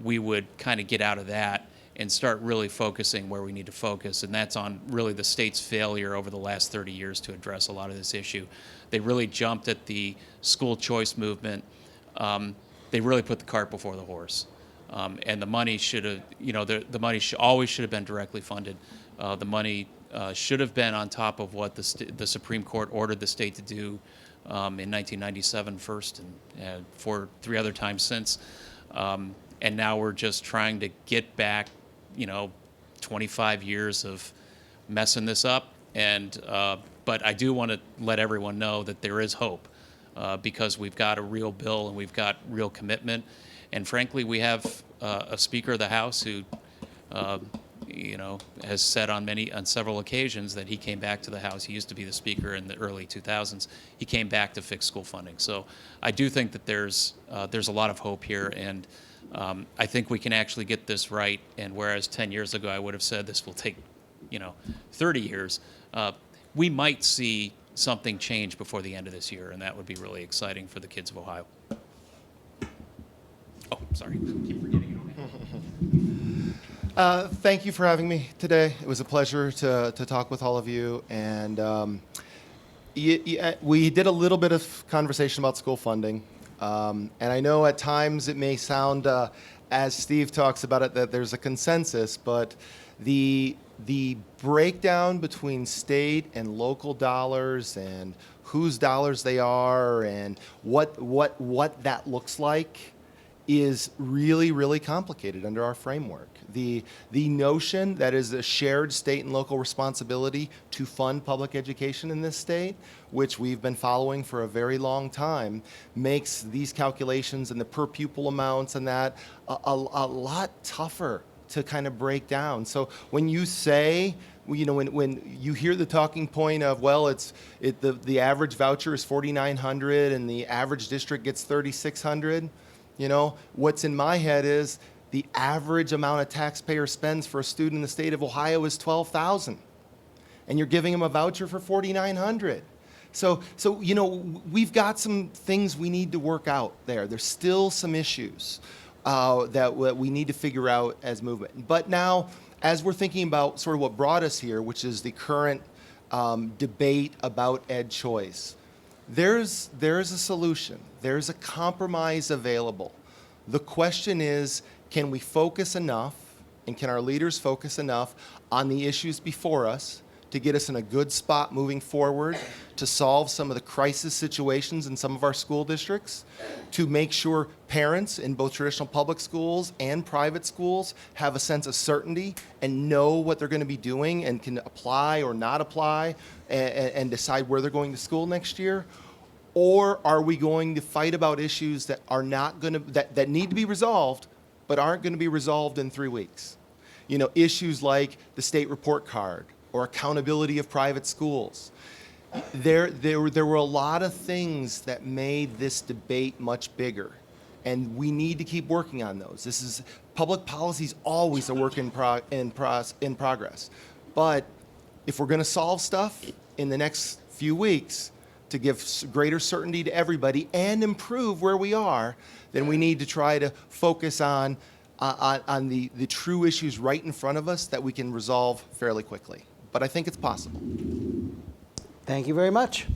we would kind of get out of that and start really focusing where we need to focus, and that's on really the state's failure over the last 30 years to address a lot of this issue. They really jumped at the school choice movement. They really put the cart before the horse. And the money should have, the money always should have been directly funded. The money should have been on top of what the Supreme Court ordered the state to do in 1997 first and 3 other times since. And now we're just trying to get back, 25 years of messing this up. And but I do want to let everyone know that there is hope because we've got a real bill and we've got real commitment. And frankly, we have a Speaker of the House who, has said on several occasions that he came back to the House. He used to be the Speaker in the early 2000s. He came back to fix school funding. So I do think that there's a lot of hope here, and I think we can actually get this right. And whereas 10 years ago I would have said this will take, 30 years, we might see something change before the end of this year, and that would be really exciting for the kids of Ohio. Oh, sorry. Keep forgetting it. Thank you for having me today. It was a pleasure to talk with all of you. And we did a little bit of conversation about school funding. And I know at times it may sound, as Steve talks about it, that there's a consensus, but the breakdown between state and local dollars and whose dollars they are and what that looks like is really, really complicated under our framework. The notion that is a shared state and local responsibility to fund public education in this state, which we've been following for a very long time, makes these calculations and the per pupil amounts and that a lot tougher to kind of break down. So when you say, when you hear the talking point of, well, the average voucher is $4,900 and the average district gets $3,600, what's in my head is the average amount a taxpayer spends for a student in the state of Ohio is $12,000, and you're giving them a voucher for $4,900. So we've got some things we need to work out there. There's still some issues that we need to figure out as movement. But now, as we're thinking about sort of what brought us here, which is the current debate about EdChoice, there's a solution. There's a compromise available. The question is, can we focus enough, and can our leaders focus enough on the issues before us to get us in a good spot moving forward, to solve some of the crisis situations in some of our school districts, to make sure parents in both traditional public schools and private schools have a sense of certainty and know what they're going to be doing and can apply or not apply and decide where they're going to school next year? Or are we going to fight about issues that are not going to, that need to be resolved, but aren't going to be resolved in 3 weeks? Issues like the state report card or accountability of private schools. There were a lot of things that made this debate much bigger, and we need to keep working on those. Public policy is always a work in progress. But if we're going to solve stuff in the next few weeks, to give greater certainty to everybody and improve where we are, then we need to try to focus on the true issues right in front of us that we can resolve fairly quickly. But I think it's possible. Thank you very much.